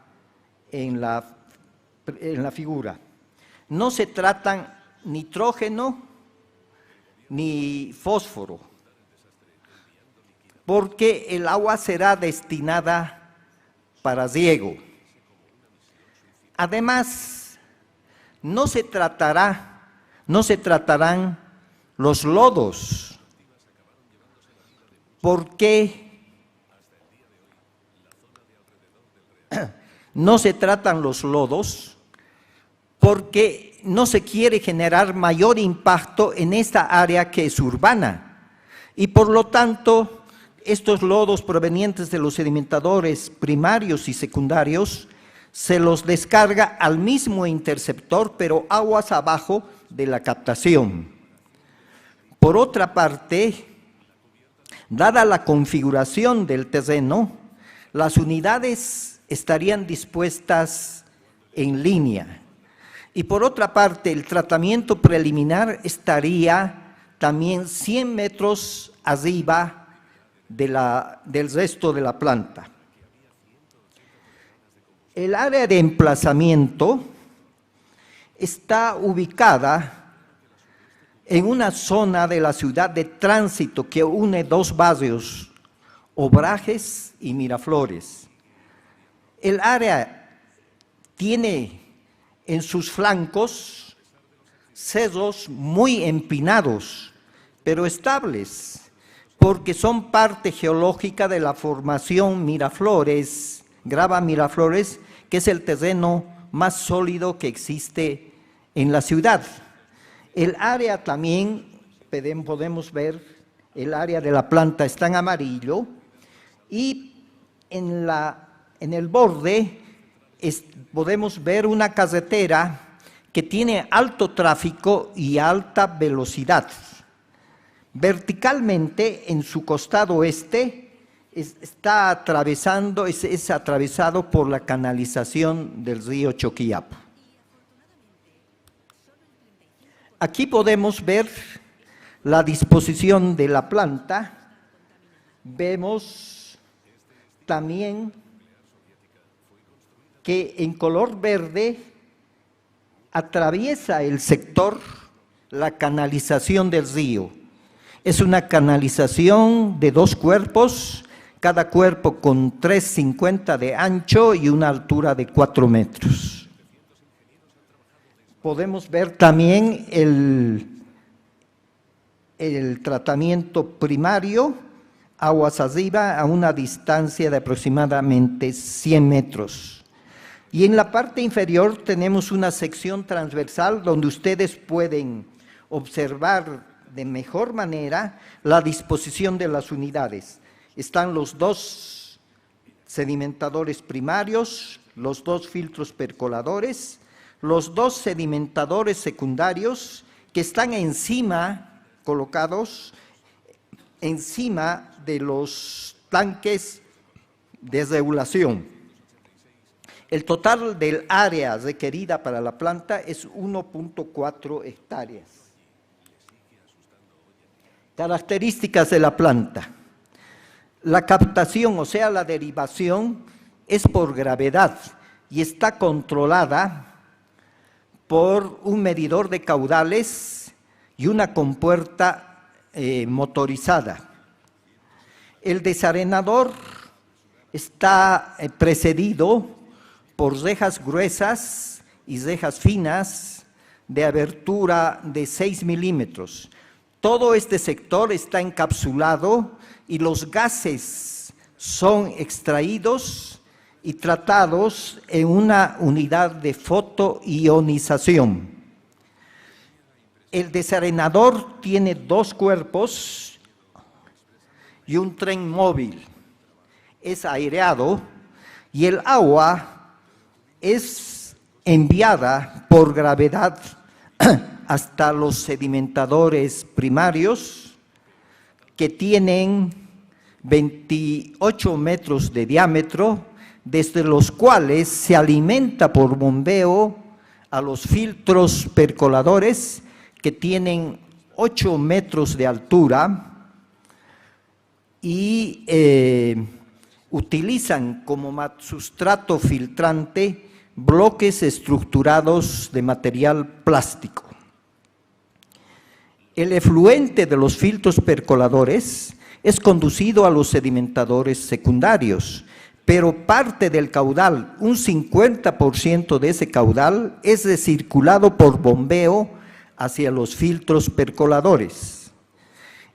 Speaker 10: en la figura. No se tratan nitrógeno ni fósforo, porque el agua será destinada para riego. Además, no se tratarán los lodos, porque no se tratan los lodos, porque no se quiere generar mayor impacto en esta área que es urbana, y por lo tanto, estos lodos provenientes de los sedimentadores primarios y secundarios se los descarga al mismo interceptor, pero aguas abajo de la captación. Por otra parte, dada la configuración del terreno, las unidades estarían dispuestas en línea. Y por otra parte, el tratamiento preliminar estaría también 100 metros arriba del resto de la planta. El área de emplazamiento está ubicada en una zona de la ciudad de tránsito que une dos barrios, Obrajes y Miraflores. El área tiene en sus flancos cerros muy empinados, pero estables, porque son parte geológica de la formación Miraflores, Grava Miraflores, que es el terreno más sólido que existe en la ciudad. El área también, podemos ver, el área de la planta está en amarillo, y en el borde podemos ver una carretera que tiene alto tráfico y alta velocidad. Verticalmente, en su costado oeste, es atravesado por la canalización del río Choquiapo. Aquí podemos ver la disposición de la planta. Vemos también que en color verde atraviesa el sector la canalización del río. Es una canalización de 2 cuerpos, cada cuerpo con 3,50 de ancho y una altura de 4 metros. Podemos ver también el tratamiento primario, aguas arriba, a una distancia de aproximadamente 100 metros. Y en la parte inferior tenemos una sección transversal donde ustedes pueden observar de mejor manera la disposición de las unidades. Están los 2 sedimentadores primarios, los 2 filtros percoladores, los 2 sedimentadores secundarios que están encima, colocados encima de los tanques de regulación. El total del área requerida para la planta es 1.4 hectáreas. Características de la planta. La captación, o sea, la derivación, es por gravedad y está controlada por un medidor de caudales y una compuerta motorizada. El desarenador está precedido por rejas gruesas y rejas finas de abertura de 6 milímetros. Todo este sector está encapsulado y los gases son extraídos y tratados en una unidad de fotoionización. El desarenador tiene 2 cuerpos y un tren móvil. Es aireado y el agua es enviada por gravedad hasta los sedimentadores primarios, que tienen 28 metros de diámetro, desde los cuales se alimenta por bombeo a los filtros percoladores, que tienen 8 metros de altura y utilizan como sustrato filtrante bloques estructurados de material plástico. El efluente de los filtros percoladores es conducido a los sedimentadores secundarios, pero parte del caudal, un 50% de ese caudal, es recirculado por bombeo hacia los filtros percoladores.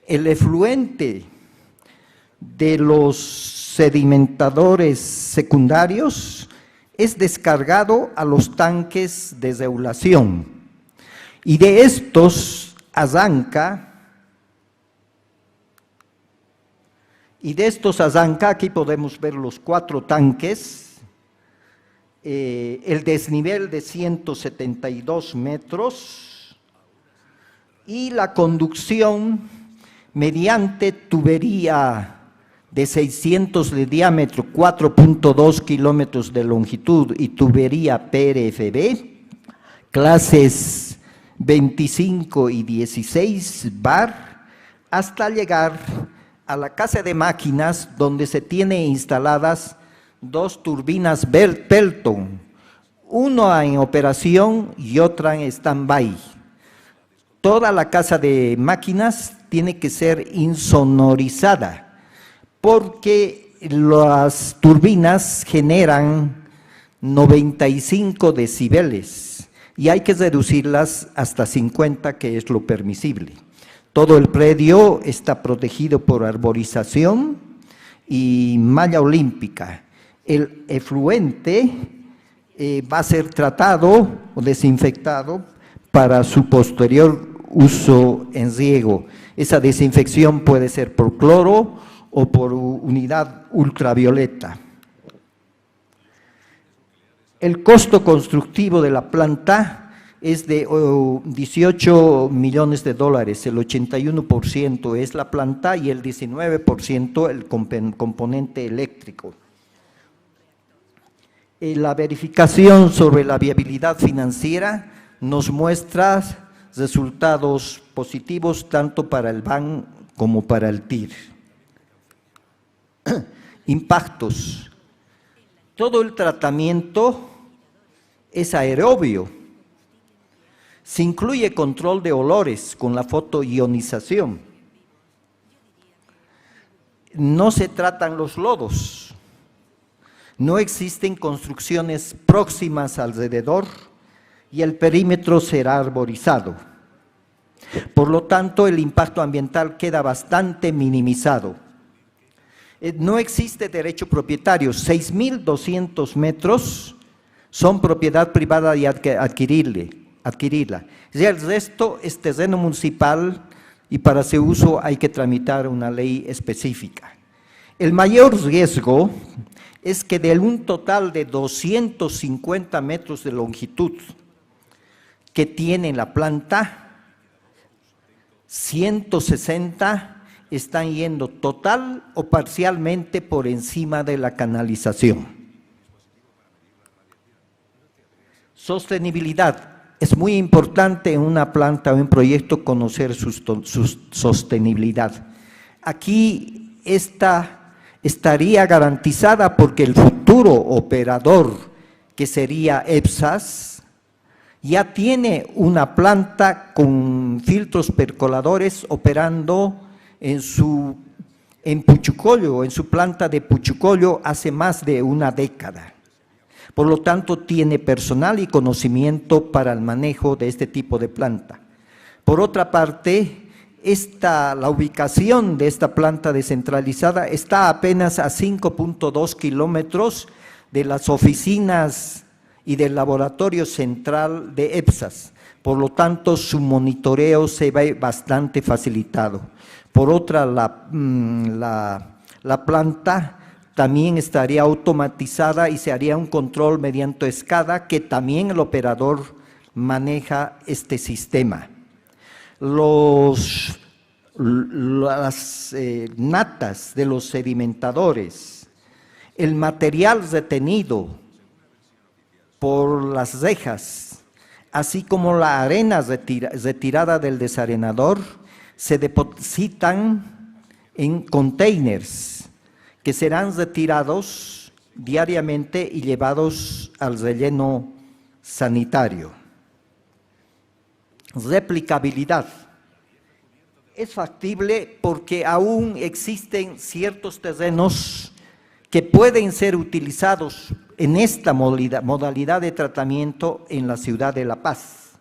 Speaker 10: El efluente de los sedimentadores secundarios es descargado a los tanques de regulación, y de estos arranca, aquí podemos ver los 4 tanques, el desnivel de 172 metros y la conducción mediante tubería de 600 de diámetro, 4.2 kilómetros de longitud y tubería PRFB, clases 25 y 16 bar, hasta llegar a la casa de máquinas donde se tienen instaladas 2 turbinas Pelton, una en operación y otra en stand-by. Toda la casa de máquinas tiene que ser insonorizada, porque las turbinas generan 95 decibeles y hay que reducirlas hasta 50, que es lo permisible. Todo el predio está protegido por arborización y malla olímpica. El efluente va a ser tratado o desinfectado para su posterior uso en riego. Esa desinfección puede ser por cloro o por unidad ultravioleta. El costo constructivo de la planta es de 18 millones de dólares, el 81% es la planta y el 19% el componente eléctrico. La verificación sobre la viabilidad financiera nos muestra resultados positivos tanto para el BAN como para el TIR. Impactos. Todo el tratamiento es aerobio. Se incluye control de olores con la fotoionización. No se tratan los lodos. No existen construcciones próximas alrededor y el perímetro será arborizado. Por lo tanto, el impacto ambiental queda bastante minimizado. No existe derecho propietario, 6.200 metros son propiedad privada y adquirirla. Ya el resto es terreno municipal y para su uso hay que tramitar una ley específica. El mayor riesgo es que de un total de 250 metros de longitud que tiene la planta, 160 están yendo total o parcialmente por encima de la canalización. Sostenibilidad. Es muy importante en una planta o en un proyecto conocer su sostenibilidad. Aquí estaría garantizada porque el futuro operador, que sería EPSAS, ya tiene una planta con filtros percoladores operando en Puchucollo, en su planta de Puchucollo hace más de una década. Por lo tanto, tiene personal y conocimiento para el manejo de este tipo de planta. Por otra parte, la ubicación de esta planta descentralizada está apenas a 5.2 kilómetros de las oficinas y del laboratorio central de EPSAS. Por lo tanto, su monitoreo se ve bastante facilitado. Por otra, la planta también estaría automatizada y se haría un control mediante SCADA, que también el operador maneja este sistema. Las natas de los sedimentadores, el material retenido por las rejas, así como la arena retirada del desarenador, se depositan en containers que serán retirados diariamente y llevados al relleno sanitario. Replicabilidad. Es factible porque aún existen ciertos terrenos que pueden ser utilizados en esta modalidad de tratamiento en la ciudad de La Paz.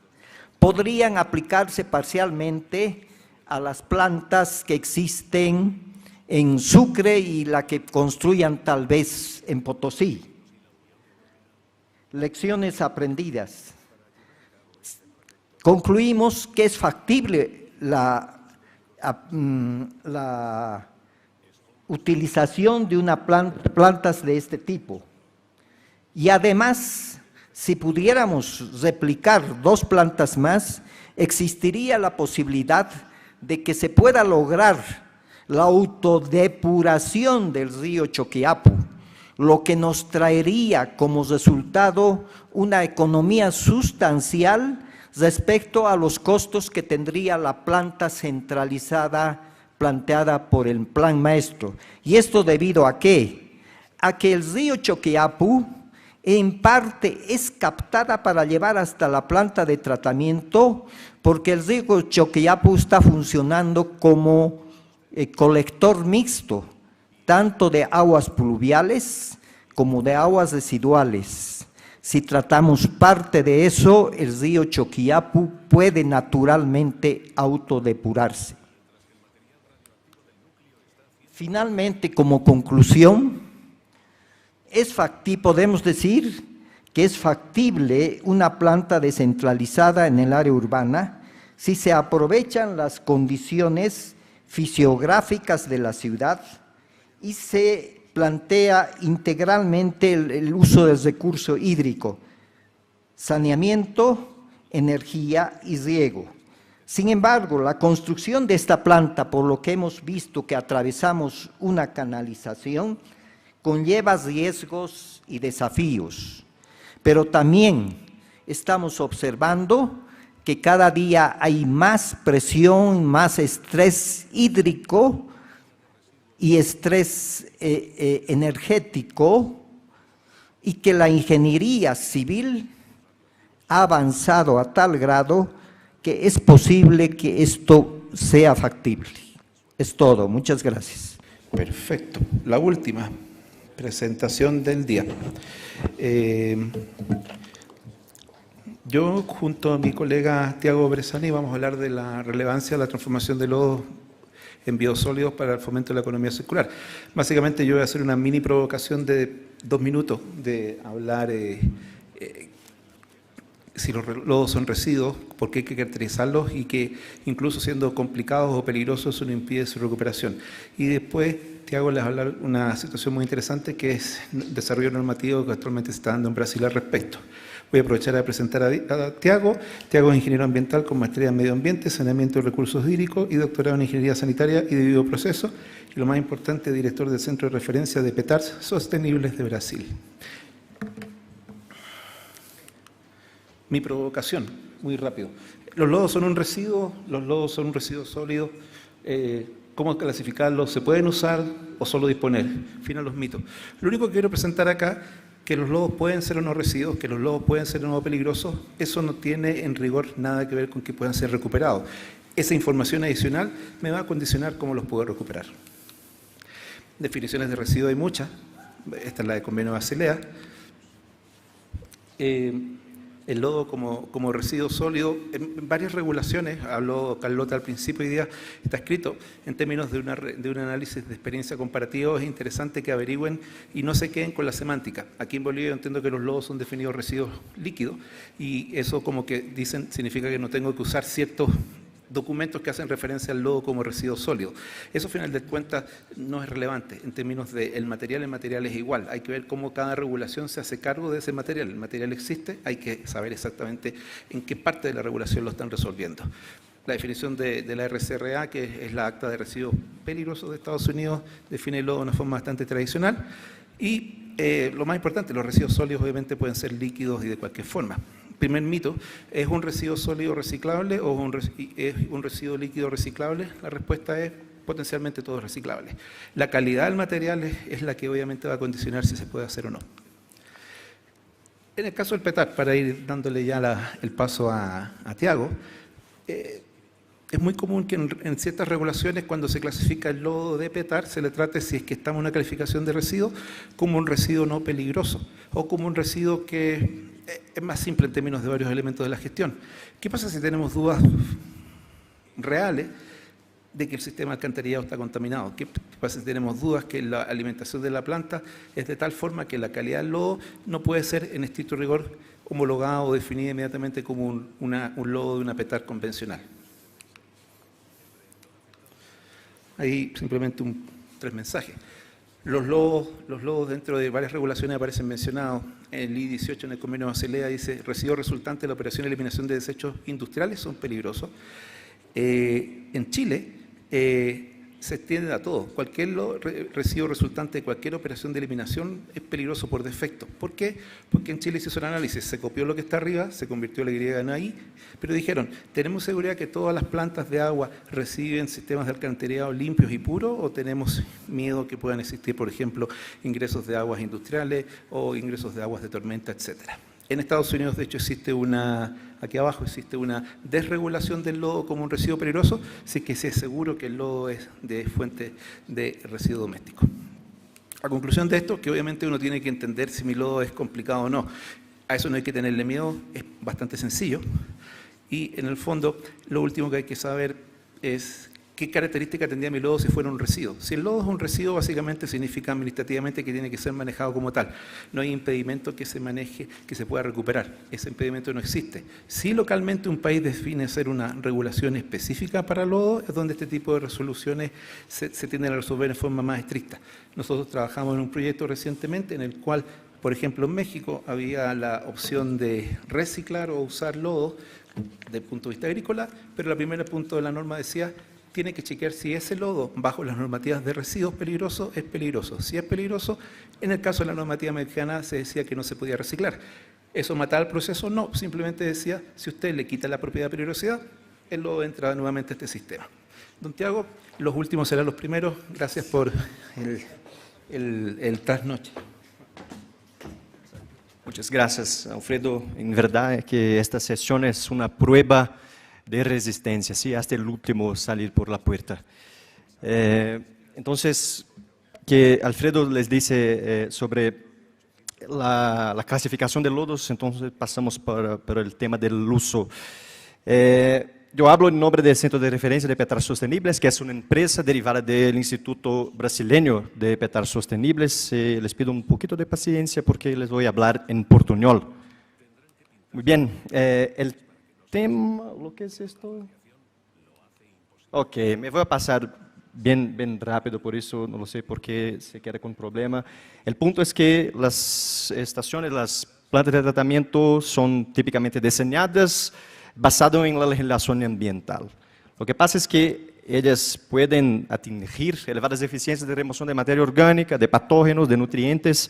Speaker 10: Podrían aplicarse parcialmente a las plantas que existen en Sucre y la que construyan tal vez en Potosí. Lecciones aprendidas. Concluimos que es factible la utilización de plantas de este tipo. Y además, si pudiéramos replicar 2 plantas más, existiría la posibilidad de que se pueda lograr la autodepuración del río Choquiapu, lo que nos traería como resultado una economía sustancial respecto a los costos que tendría la planta centralizada planteada por el Plan Maestro. ¿Y esto debido a qué? a que el río Choqueapu en parte es captada para llevar hasta la planta de tratamiento, porque el río Choqueapu está funcionando como colector mixto, tanto de aguas pluviales como de aguas residuales. Si tratamos parte de eso, el río Choqueapu puede naturalmente autodepurarse. Finalmente, como conclusión, podemos decir que es factible una planta descentralizada en el área urbana si se aprovechan las condiciones fisiográficas de la ciudad y se plantea integralmente el uso del recurso hídrico, saneamiento, energía y riego. Sin embargo, la construcción de esta planta, por lo que hemos visto que atravesamos una canalización, conlleva riesgos y desafíos, pero también estamos observando que cada día hay más presión, más estrés hídrico y estrés energético, y que la ingeniería civil ha avanzado a tal grado que es posible que esto sea factible. Es todo, muchas gracias.
Speaker 1: Perfecto. La última presentación del día. Yo, junto a mi colega Tiago Bresani, vamos a hablar de la relevancia de la transformación de lodos en biosólidos para el fomento de la economía circular. Básicamente yo voy a hacer una mini provocación de 2 minutos de hablar si los lodos son residuos, por qué hay que caracterizarlos y que incluso siendo complicados o peligrosos eso no impide su recuperación. Y después Tiago les va a hablar una situación muy interesante que es el desarrollo normativo que actualmente se está dando en Brasil al respecto. Voy a aprovechar a presentar a Tiago. Tiago es ingeniero ambiental con maestría en medio ambiente, saneamiento de recursos hídricos y doctorado en ingeniería sanitaria y de bioprocesos. Y lo más importante, director del Centro de Referencia de PETARS Sostenibles de Brasil. Mi provocación, muy rápido. ¿Los lodos son un residuo? ¿Los lodos son un residuo sólido? ¿Cómo clasificarlos? ¿Se pueden usar o solo disponer? Fin a los mitos. Lo único que quiero presentar acá, que los lodos pueden ser o no residuos, que los lodos pueden ser o no peligrosos, eso no tiene en rigor nada que ver con que puedan ser recuperados. Esa información adicional me va a condicionar cómo los puedo recuperar. Definiciones de residuo hay muchas. Esta es la de Convenio de Basilea. El lodo como residuo sólido, en varias regulaciones, habló Carlota al principio, hoy día está escrito en términos de un análisis de experiencia comparativo. Es interesante que averigüen y no se queden con la semántica. Aquí en Bolivia yo entiendo que los lodos son definidos residuos líquidos y eso, como que dicen, significa que no tengo que usar ciertos documentos que hacen referencia al lodo como residuo sólido. Eso, al final de cuentas, no es relevante en términos del material. El material es igual. Hay que ver cómo cada regulación se hace cargo de ese material. El material existe, hay que saber exactamente en qué parte de la regulación lo están resolviendo. La definición de la RCRA, que es la Acta de Residuos Peligrosos de Estados Unidos, define el lodo de una forma bastante tradicional. Y lo más importante, los residuos sólidos obviamente pueden ser líquidos y de cualquier forma. Primer mito, ¿es un residuo sólido reciclable o es un residuo líquido reciclable? La respuesta es potencialmente todo reciclable. La calidad del material es la que obviamente va a condicionar si se puede hacer o no. En el caso del PETAR, para ir dándole ya el paso a Tiago, es muy común que en ciertas regulaciones, cuando se clasifica el lodo de PETAR, se le trate, si es que estamos en una calificación de residuo, como un residuo no peligroso o como un residuo que es más simple en términos de varios elementos de la gestión. ¿Qué pasa si tenemos dudas reales de que el sistema de alcantarillado está contaminado? ¿Qué pasa si tenemos dudas que la alimentación de la planta es de tal forma que la calidad del lodo no puede ser en estricto rigor homologado o definida inmediatamente como un lodo de una PETAR convencional? Ahí simplemente 3 mensajes. Los lodos dentro de varias regulaciones aparecen mencionados. El I-18 en el Convenio de Basilea dice: residuos resultantes de la operación de eliminación de desechos industriales son peligrosos. En Chile se extienden a todos. Cualquier residuo resultante de cualquier operación de eliminación es peligroso por defecto. ¿Por qué? Porque en Chile se hizo el análisis, se copió lo que está arriba, se convirtió la Y en ahí, pero dijeron, ¿tenemos seguridad que todas las plantas de agua reciben sistemas de alcantarillado limpios y puros o tenemos miedo que puedan existir, por ejemplo, ingresos de aguas industriales o ingresos de aguas de tormenta, etcétera? En Estados Unidos, de hecho, aquí abajo existe una desregulación del lodo como un residuo peligroso, si es que se es seguro que el lodo es de fuente de residuo doméstico. A conclusión de esto, que obviamente uno tiene que entender si mi lodo es complicado o no. A eso no hay que tenerle miedo, es bastante sencillo. Y en el fondo, lo último que hay que saber es qué característica tendría mi lodo si fuera un residuo. Si el lodo es un residuo, básicamente significa administrativamente que tiene que ser manejado como tal. No hay impedimento que se maneje, que se pueda recuperar. Ese impedimento no existe. Si localmente un país define hacer una regulación específica para lodo, es donde este tipo de resoluciones se tienden a resolver en forma más estricta. Nosotros trabajamos en un proyecto recientemente en el cual, por ejemplo, en México había la opción de reciclar o usar lodo desde el punto de vista agrícola, pero el primer punto de la norma decía tiene que chequear si ese lodo, bajo las normativas de residuos peligrosos, es peligroso. Si es peligroso, en el caso de la normativa mexicana se decía que no se podía reciclar. ¿Eso mataba el proceso? No, simplemente decía, si usted le quita la propiedad de peligrosidad, el lodo entra nuevamente a este sistema. Don Tiago, los últimos serán los primeros. Gracias por el trasnoche.
Speaker 11: Muchas gracias, Alfredo. En verdad que esta sesión es una prueba de resistencia, ¿sí? Hasta el último salir por la puerta. Entonces, que Alfredo les dice sobre la clasificación de lodos, entonces pasamos por el tema del uso. Yo hablo en nombre del Centro de Referencia de Petrar Sostenibles, que es una empresa derivada del Instituto Brasileño de Petrar Sostenibles. Les pido un poquito de paciencia porque les voy a hablar en portuñol. Muy bien, el tema, ¿lo que es esto? Ok, me voy a pasar bien rápido, por eso no lo sé por qué se queda con problema. El punto es que las estaciones, las plantas de tratamiento son típicamente diseñadas basado en la legislación ambiental. Lo que pasa es que ellas pueden atingir elevadas eficiencias de remoción de materia orgánica, de patógenos, de nutrientes,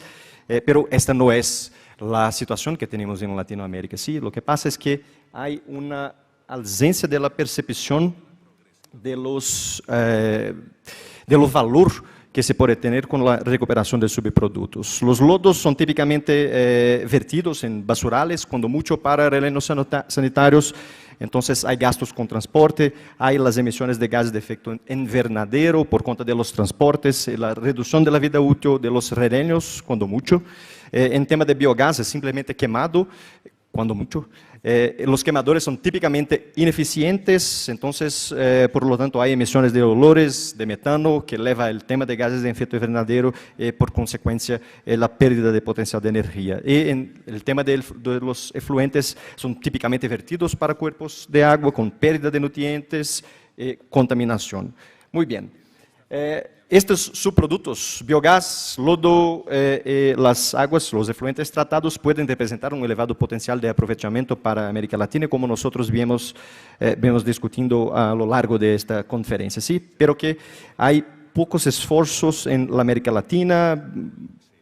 Speaker 11: pero esta no es la situación que tenemos en Latinoamérica. Sí, lo que pasa es que hay una ausencia de la percepción de los valor que se puede tener con la recuperación de subproductos. Los lodos son típicamente vertidos en basurales, cuando mucho para rellenos sanitarios, entonces hay gastos con transporte, hay las emisiones de gases de efecto invernadero por cuenta de los transportes, la reducción de la vida útil de los rellenos, cuando mucho. En tema de biogás es simplemente quemado, cuando mucho. Los quemadores son típicamente ineficientes, entonces, por lo tanto, hay emisiones de olores, de metano, que eleva el tema de gases de efecto invernadero, por consecuencia, la pérdida de potencial de energía. Y en el tema de los efluentes son típicamente vertidos para cuerpos de agua, con pérdida de nutrientes, contaminación. Muy bien. Estos subproductos, biogás, lodo, las aguas, los efluentes tratados pueden representar un elevado potencial de aprovechamiento para América Latina, como nosotros vemos discutiendo a lo largo de esta conferencia, ¿sí? Pero que hay pocos esfuerzos en la América Latina,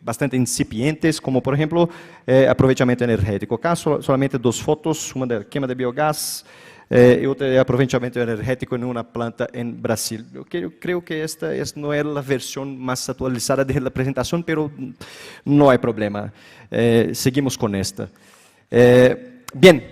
Speaker 11: bastante incipientes, como por ejemplo aprovechamiento energético. Acá solamente dos fotos, una de quema de biogás, y otra de aprovechamiento energético en una planta en Brasil. Yo creo que esta no es la versión más actualizada de la presentación, pero no hay problema. Seguimos con esta. Bien,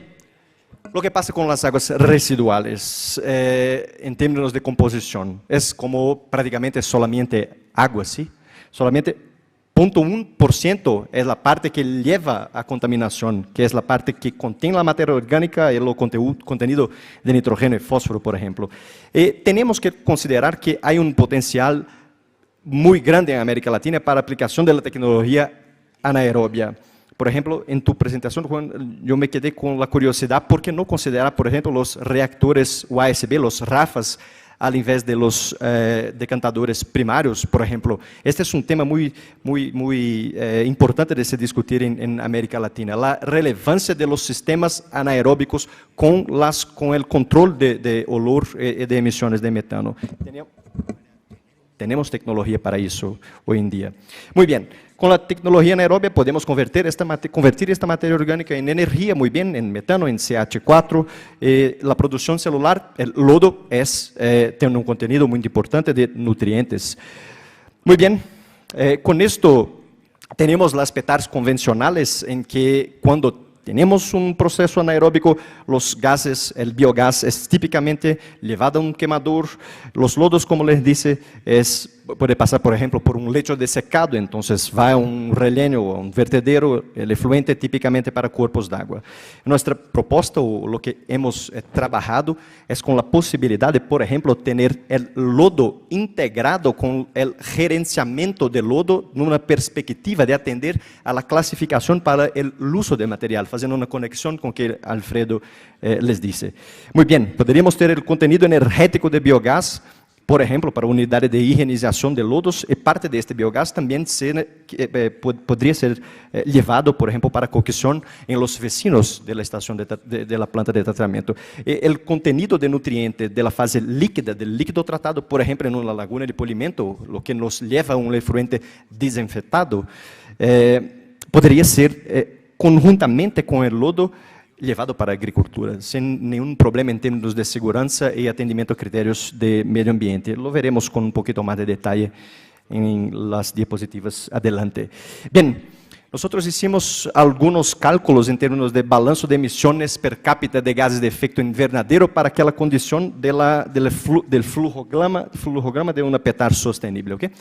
Speaker 11: lo que pasa con las aguas residuales en términos de composición es como prácticamente solamente agua, ¿sí? Solamente 0.1% es la parte que lleva a contaminación, que es la parte que contiene la materia orgánica y el contenido de nitrógeno y fósforo, por ejemplo. Tenemos que considerar que hay un potencial muy grande en América Latina para aplicación de la tecnología anaerobia. Por ejemplo, en tu presentación, Juan, yo me quedé con la curiosidad, ¿por qué no considerar, por ejemplo, los reactores USB, los RAFAs, al invés de los decantadores primarios, por ejemplo? Este es un tema muy importante de se discutir en América Latina, la relevancia de los sistemas anaeróbicos con el control de olor y de emisiones de metano. Tenemos tecnología para eso hoy en día. Muy bien, con la tecnología anaerobia podemos convertir esta materia orgánica en energía, muy bien, en metano, en CH4. La producción celular, el lodo, tiene un contenido muy importante de nutrientes. Muy bien, con esto tenemos las petars convencionales en que cuando tenemos un proceso anaeróbico, los gases, el biogás es típicamente llevado a un quemador. Los lodos, como les dice, puede pasar, por ejemplo, por un lecho de secado, entonces va a un relleno o a un vertedero, el efluente típicamente para cuerpos de agua. Nuestra propuesta, o lo que hemos trabajado, es con la posibilidad de, por ejemplo, tener el lodo integrado con el gerenciamiento del lodo en una perspectiva de atender a la clasificación para el uso del material, haciendo una conexión con lo que Alfredo les dice. Muy bien, podríamos tener el contenido energético de biogás, por ejemplo, para unidades de higienización de lodos, y parte de este biogás también podría ser llevado, por ejemplo, para cocción en los vecinos de la estación de la planta de tratamiento. El contenido de nutrientes de la fase líquida, del líquido tratado, por ejemplo, en una laguna de polimento, lo que nos lleva a un efluente desinfectado, podría ser conjuntamente con el lodo llevado para a agricultura, sin ningún problema en términos de seguridad y atendimiento a criterios de medio ambiente. Lo veremos con un poquito más de detalle en las diapositivas adelante. Bien, nosotros hicimos algunos cálculos en términos de balanzo de emisiones per cápita de gases de efecto invernadero para aquella condición del flujograma de una petar sostenible. ¿Okay?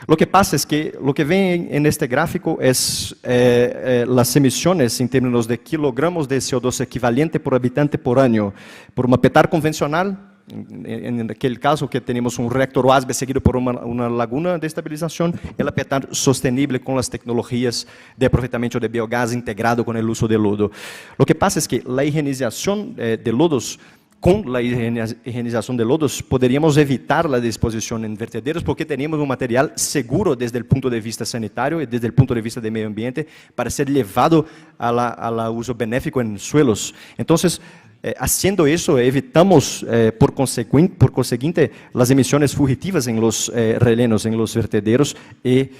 Speaker 11: Lo que pasa es que lo que ven en este gráfico es las emisiones en términos de kilogramos de CO2 equivalente por habitante por año, por una petar convencional, en aquel caso que tenemos un reactor WASB seguido por una laguna de estabilización, y la petar sostenible con las tecnologías de aprovechamiento de biogás integrado con el uso de lodo. Lo que pasa es que la higienización de lodos, con la higienización de lodos, podríamos evitar la disposición en vertederos porque teníamos un material seguro desde el punto de vista sanitario y desde el punto de vista de medio ambiente para ser llevado a la uso benéfico en suelos. Entonces, haciendo eso, evitamos, por consiguiente, las emisiones fugitivas en los rellenos, en los vertederos y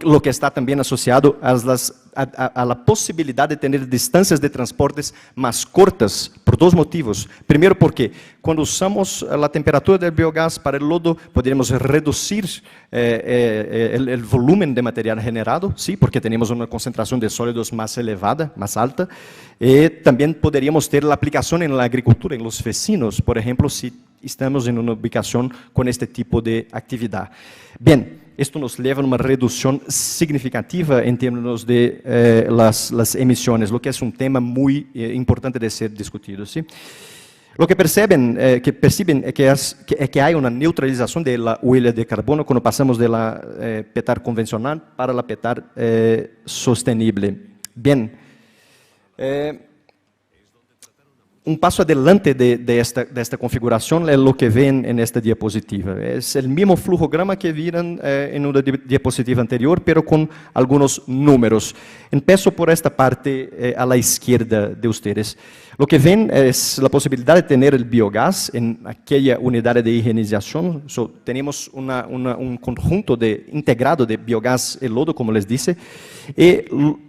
Speaker 11: lo que está también asociado a la posibilidad de tener distancias de transportes más cortas, por dos motivos. Primero, porque cuando usamos la temperatura del biogás para el lodo, podríamos reducir el volumen de material generado, ¿sí? Porque tenemos una concentración de sólidos más elevada, más alta. También podríamos tener la aplicación en la agricultura, en los vecinos, por ejemplo, si estamos en una ubicación con este tipo de actividad. Bien. Esto nos lleva a una reducción significativa en términos de las emisiones, lo que es un tema muy importante de ser discutido. ¿Sí? Lo que perciben es que hay una neutralización de la huella de carbono cuando pasamos de la petar convencional para la petar sostenible. Bien. Un paso adelante de esta configuración es lo que ven en esta diapositiva. Es el mismo flujograma que vieron en una diapositiva anterior, pero con algunos números. Empiezo por esta parte a la izquierda de ustedes. Lo que ven es la posibilidad de tener el biogás en aquella unidad de higienización. Tenemos un conjunto integrado de biogás y lodo, como les dice, y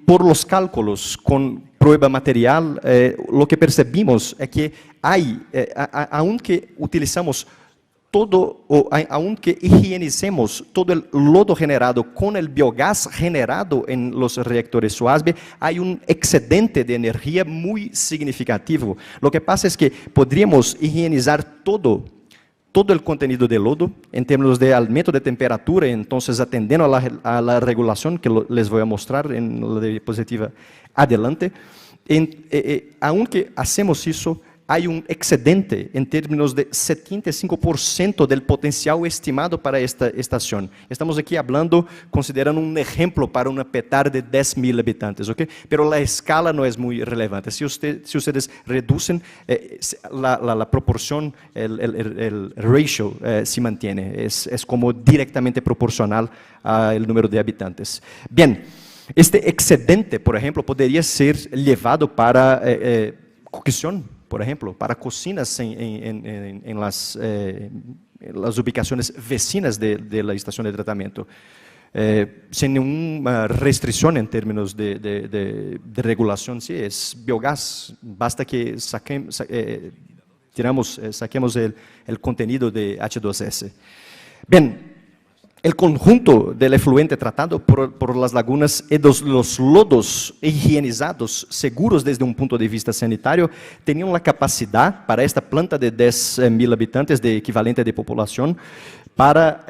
Speaker 11: por los cálculos con prueba material, lo que percebimos es que aunque utilizamos todo, aunque higienicemos todo el lodo generado con el biogás generado en los reactores WASB, hay un excedente de energía muy significativo. Lo que pasa es que podríamos higienizar todo el contenido de lodo en términos de aumento de temperatura, entonces atendiendo a la regulación que les voy a mostrar en la diapositiva adelante. Aunque hacemos eso, hay un excedente en términos de 75% del potencial estimado para esta estación. Estamos aquí hablando, considerando un ejemplo para una petar de 10.000 habitantes, ¿ok? Pero la escala no es muy relevante. Si ustedes reducen, la proporción, el ratio se mantiene. Es como directamente proporcional al número de habitantes. Bien, este excedente, por ejemplo, podría ser llevado para cocción, por ejemplo, para cocinas en las las ubicaciones vecinas de la estación de tratamiento. Sin ninguna restricción en términos de regulación, sí, es biogás, basta que saquemos el contenido de H2S. Bien, el conjunto del efluente tratado por las lagunas y los lodos higienizados, seguros desde un punto de vista sanitario, tenían la capacidad para esta planta de 10.000 habitantes de equivalente de población para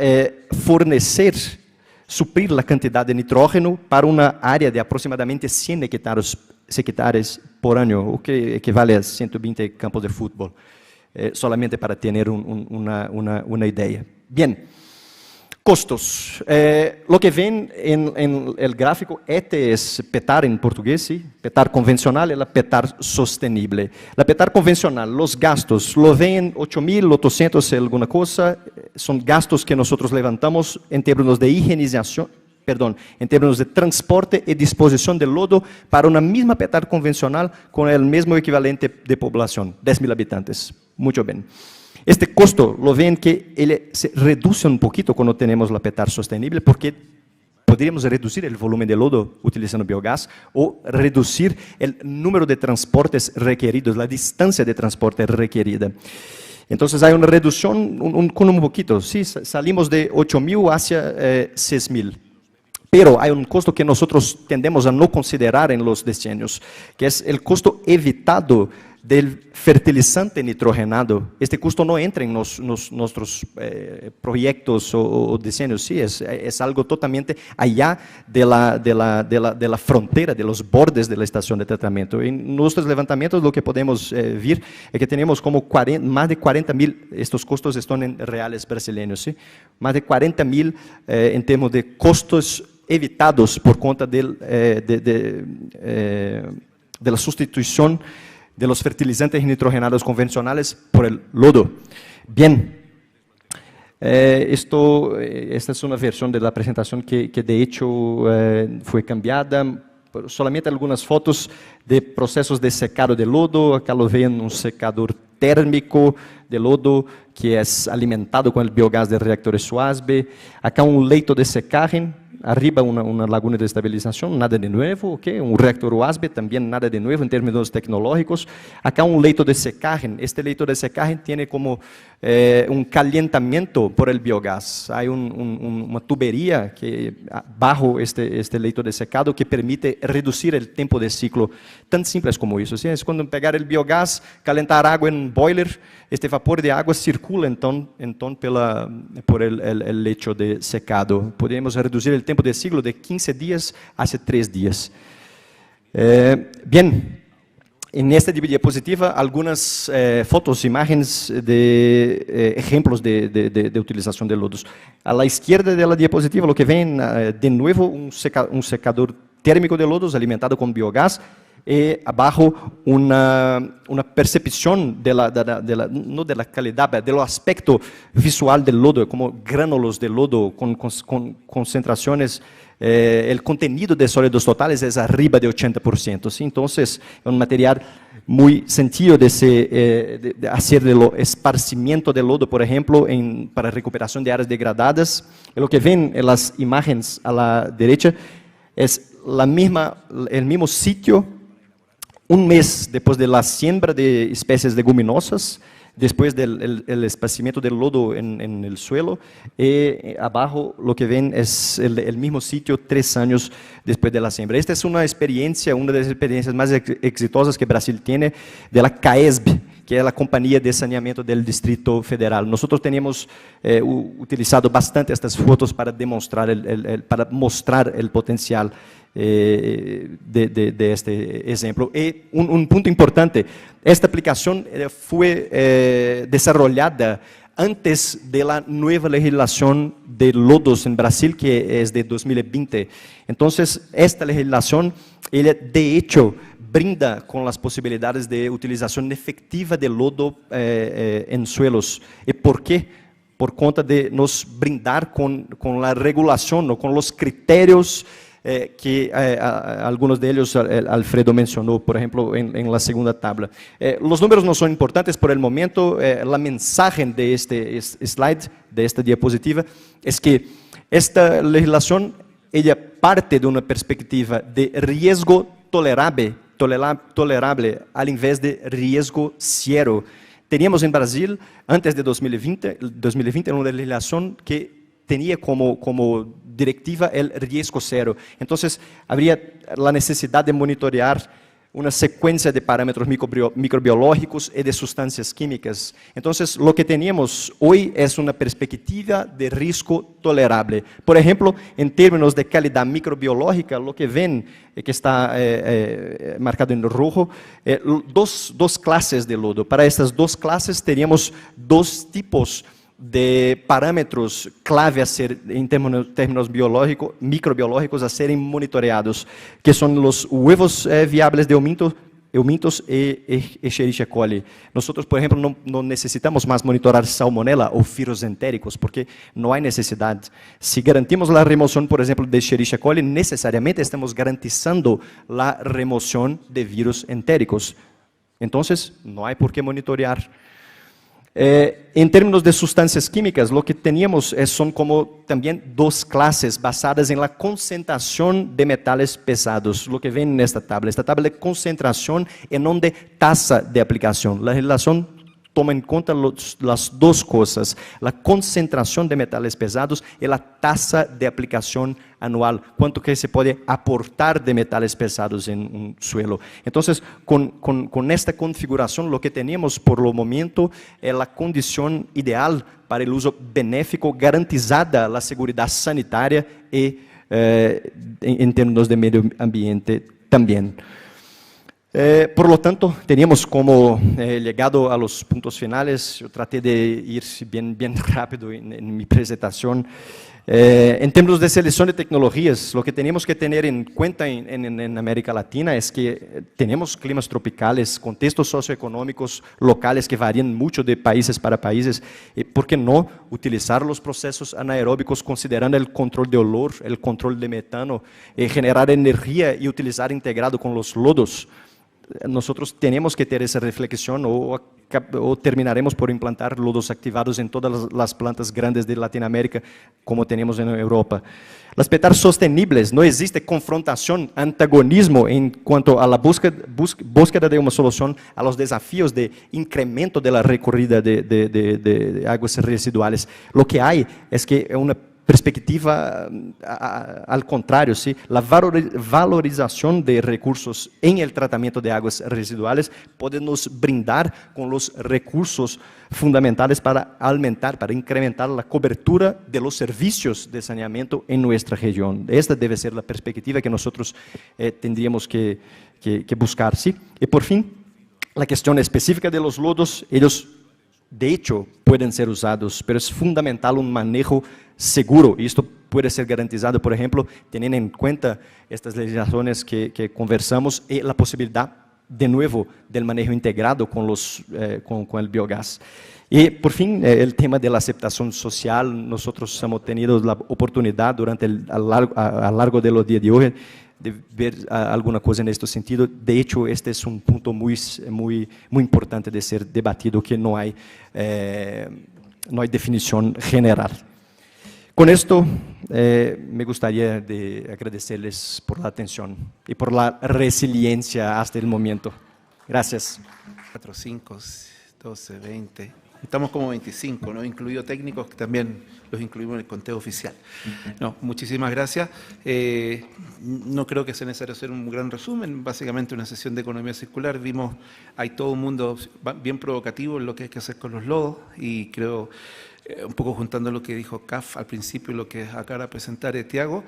Speaker 11: suplir la cantidad de nitrógeno para una área de aproximadamente 100 hectáreas por año, o que equivale a 120 campos de fútbol, solamente para tener una idea. Bien. Costos. Lo que ven en el gráfico, este es PETAR en portugués, ¿sí? PETAR convencional y la PETAR sostenible. La PETAR convencional, los gastos, lo ven 8.800 alguna cosa, son gastos que nosotros levantamos en términos de higienización, en términos de transporte y disposición del lodo para una misma PETAR convencional con el mismo equivalente de población, 10.000 habitantes. Mucho bien. Este costo lo ven que se reduce un poquito cuando tenemos la PETAR sostenible, porque podríamos reducir el volumen de lodo utilizando biogás o reducir el número de transportes requeridos, la distancia de transporte requerida. Entonces hay una reducción con un poquito, sí, salimos de 8.000 hacia 6.000. Pero hay un costo que nosotros tendemos a no considerar en los diseños, que es el costo evitado del fertilizante nitrogenado. Este costo no entra en nuestros proyectos o diseños, sí, es algo totalmente allá de la frontera, de los bordes de la estación de tratamiento. En nuestros levantamientos lo que podemos ver es que tenemos como más de 40.000, estos costos están en reales brasileños, ¿sí? Más de 40.000 en términos de costos evitados por cuenta de la sustitución de los fertilizantes nitrogenados convencionales por el lodo. Bien, esta es una versión de la presentación que de hecho fue cambiada, solamente algunas fotos de procesos de secado de lodo. Acá lo ven un secador térmico de lodo que es alimentado con el biogás de reactores SUASBE. Acá un leito de secaje, arriba una laguna de estabilización, nada de nuevo, ¿okay? Un reactor UASB, también nada de nuevo en términos tecnológicos. Acá un leito de secaje, este leito de secaje tiene como un calentamiento por el biogás. Hay una tubería que bajo este leito de secado que permite reducir el tiempo de ciclo, tan simples como eso, ¿sí? Es cuando pegar el biogás, calentar agua en un boiler, este vapor de agua circula entonces por el lecho de secado. Podemos reducir el tiempo de ciclo de 15 días a 3 días. Bien, en esta diapositiva algunas fotos, imágenes de ejemplos de utilización de lodos. A la izquierda de la diapositiva lo que ven de nuevo un secador térmico de lodos alimentado con biogás. Abajo una percepción no de la calidad, del aspecto visual del lodo, como gránulos de lodo con concentraciones. El contenido de sólidos totales es arriba de 80%, ¿sí? Entonces es un material muy sencillo de hacer de esparcimiento de lodo, por ejemplo, para recuperación de áreas degradadas. Y lo que ven en las imágenes a la derecha es el mismo sitio. Un mes después de la siembra de especies leguminosas, después del esparcimiento del lodo en el suelo, y abajo lo que ven es el mismo sitio 3 años después de la siembra. Esta es una de las experiencias más exitosas que Brasil tiene, de la CAESB, que es la compañía de saneamiento del Distrito Federal. Nosotros tenemos utilizado bastante estas fotos para mostrar el potencial de este ejemplo. Y un punto importante, esta aplicación fue desarrollada antes de la nueva legislación de lodos en Brasil, que es de 2020. Entonces, esta legislación, ella de hecho brinda con las posibilidades de utilización efectiva de lodo en suelos. ¿Y por qué? Por cuenta de nos brindar con la regulación o con los criterios que algunos de ellos Alfredo mencionó, por ejemplo, en la segunda tabla. Los números no son importantes por el momento. La mensaje de este slide, de esta diapositiva, es que esta legislación ella parte de una perspectiva de riesgo tolerable al invés de riesgo cero. Teníamos en Brasil, antes de 2020 una legislación que tenía como directiva el riesgo cero. Entonces, habría la necesidad de monitorear una secuencia de parámetros microbiológicos y de sustancias químicas. Entonces, lo que teníamos hoy es una perspectiva de riesgo tolerable. Por ejemplo, en términos de calidad microbiológica, lo que ven, que está marcado en rojo, dos clases de lodo. Para estas dos clases teníamos dos tipos de parámetros clave a ser, en términos microbiológicos, a serem monitoreados, que son los huevos viables de eumintos y Escherichia coli. Nosotros, por ejemplo, no necesitamos más monitorar salmonella o virus entéricos, porque no hay necesidad. Si garantimos la remoción, por ejemplo, de Escherichia coli, necesariamente estamos garantizando la remoción de virus entéricos. Entonces, no hay por qué monitorear. En términos de sustancias químicas, lo que teníamos son como también dos clases basadas en la concentración de metales pesados, lo que ven en esta tabla de concentración y no de tasa de aplicación. La legislación toma en cuenta las dos cosas, la concentración de metales pesados y la tasa de aplicación anual, cuánto que se puede aportar de metales pesados en un suelo. Entonces, con esta configuración, lo que teníamos por el momento es la condición ideal para el uso benéfico, garantizada la seguridad sanitaria y en términos de medio ambiente también. Por lo tanto, teníamos como llegado a los puntos finales. Yo traté de ir bien rápido en mi presentación. En términos de selección de tecnologías, lo que tenemos que tener en cuenta en América Latina es que tenemos climas tropicales, contextos socioeconómicos locales que varían mucho de países para países. ¿Por qué no utilizar los procesos anaeróbicos considerando el control de olor, el control de metano, generar energía y utilizar integrado con los lodos? Nosotros tenemos que tener esa reflexión o terminaremos por implantar lodos activados en todas las plantas grandes de Latinoamérica como tenemos en Europa. Las PETAR sostenibles, no existe confrontación, antagonismo en cuanto a la búsqueda de una solución a los desafíos de incremento de la recorrida de aguas residuales. Lo que hay es que una perspectiva al contrario, ¿sí? La valorización de recursos en el tratamiento de aguas residuales puede nos brindar con los recursos fundamentales para aumentar, para incrementar la cobertura de los servicios de saneamiento en nuestra región. Esta debe ser la perspectiva que nosotros tendríamos que buscar, ¿sí? Y por fin, la cuestión específica de los lodos, ellos de hecho pueden ser usados, pero es fundamental un manejo seguro, y esto puede ser garantizado, por ejemplo, teniendo en cuenta estas legislaciones que conversamos y la posibilidad, de nuevo, del manejo integrado con el biogás. Y por fin, el tema de la aceptación social, nosotros hemos tenido la oportunidad durante a lo largo de los días de hoy de ver alguna cosa en este sentido. De hecho, este es un punto muy importante de ser debatido, que no hay definición general. Con esto, me gustaría de agradecerles por la atención y por la resiliencia hasta el momento. Gracias.
Speaker 1: 4, 5, 12, 20. Estamos como 25, ¿no? Incluido técnicos que también los incluimos en el conteo oficial. No, muchísimas gracias. No creo que sea necesario hacer un gran resumen. Básicamente una sesión de economía circular. Vimos, hay todo un mundo bien provocativo en lo que hay que hacer con los lodos, y creo, un poco juntando lo que dijo CAF al principio y lo que acaba de presentar Tiago,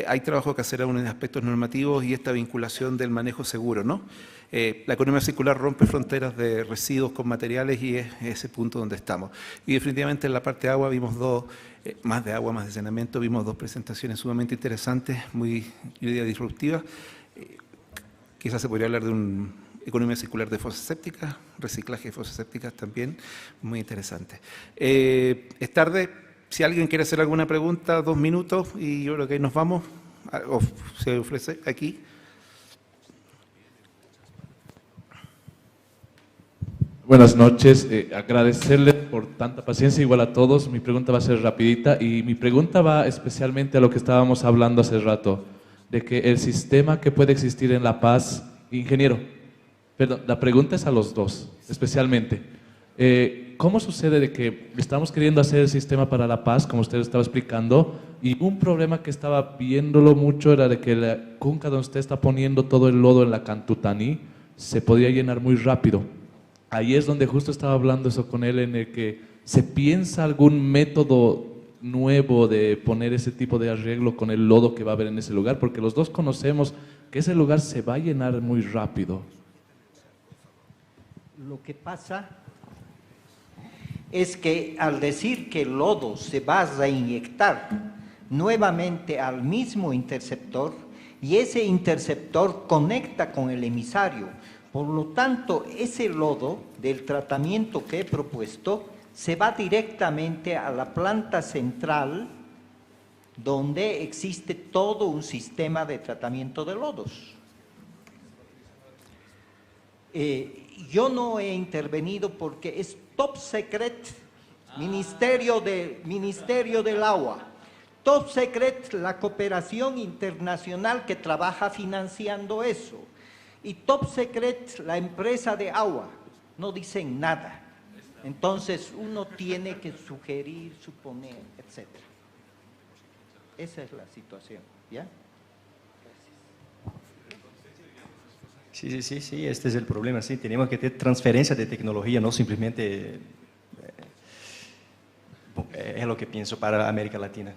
Speaker 1: hay trabajo que hacer aún en aspectos normativos y esta vinculación del manejo seguro, ¿no? La economía circular rompe fronteras de residuos con materiales y es ese punto donde estamos. Y definitivamente en la parte de agua vimos más de agua, más de saneamiento, vimos dos presentaciones sumamente interesantes, muy, yo diría, disruptivas. Quizás se podría hablar de una economía circular de fosas sépticas, reciclaje de fosas sépticas también, muy interesante. Es tarde, si alguien quiere hacer alguna pregunta, 2 minutos y yo creo que ahí nos vamos. se ofrece aquí.
Speaker 12: Buenas noches, agradecerle por tanta paciencia, igual a todos. Mi pregunta va a ser rapidita y mi pregunta va especialmente a lo que estábamos hablando hace rato, de que el sistema que puede existir en La Paz, ingeniero, perdón, la pregunta es a los dos, especialmente. ¿Cómo sucede de que estamos queriendo hacer el sistema para La Paz, como usted estaba explicando, y un problema que estaba viéndolo mucho era de que la cuenca donde usted está poniendo todo el lodo en la Cantutaní se podía llenar muy rápido? Ahí es donde justo estaba hablando eso con él, en el que se piensa algún método nuevo de poner ese tipo de arreglo con el lodo que va a haber en ese lugar, porque los dos conocemos que ese lugar se va a llenar muy rápido.
Speaker 10: Lo que pasa es que al decir que el lodo se va a reinyectar nuevamente al mismo interceptor, y ese interceptor conecta con el emisario, por lo tanto, ese lodo del tratamiento que he propuesto se va directamente a la planta central donde existe todo un sistema de tratamiento de lodos. Yo no he intervenido porque es top secret, Ministerio del Agua. Top secret, la cooperación internacional que trabaja financiando eso. Y top secret, la empresa de agua, no dicen nada. Entonces uno tiene que sugerir, suponer, etc. Esa es la situación, ¿ya?
Speaker 11: Sí, este es el problema, sí, tenemos que tener transferencia de tecnología, no simplemente es lo que pienso para América Latina.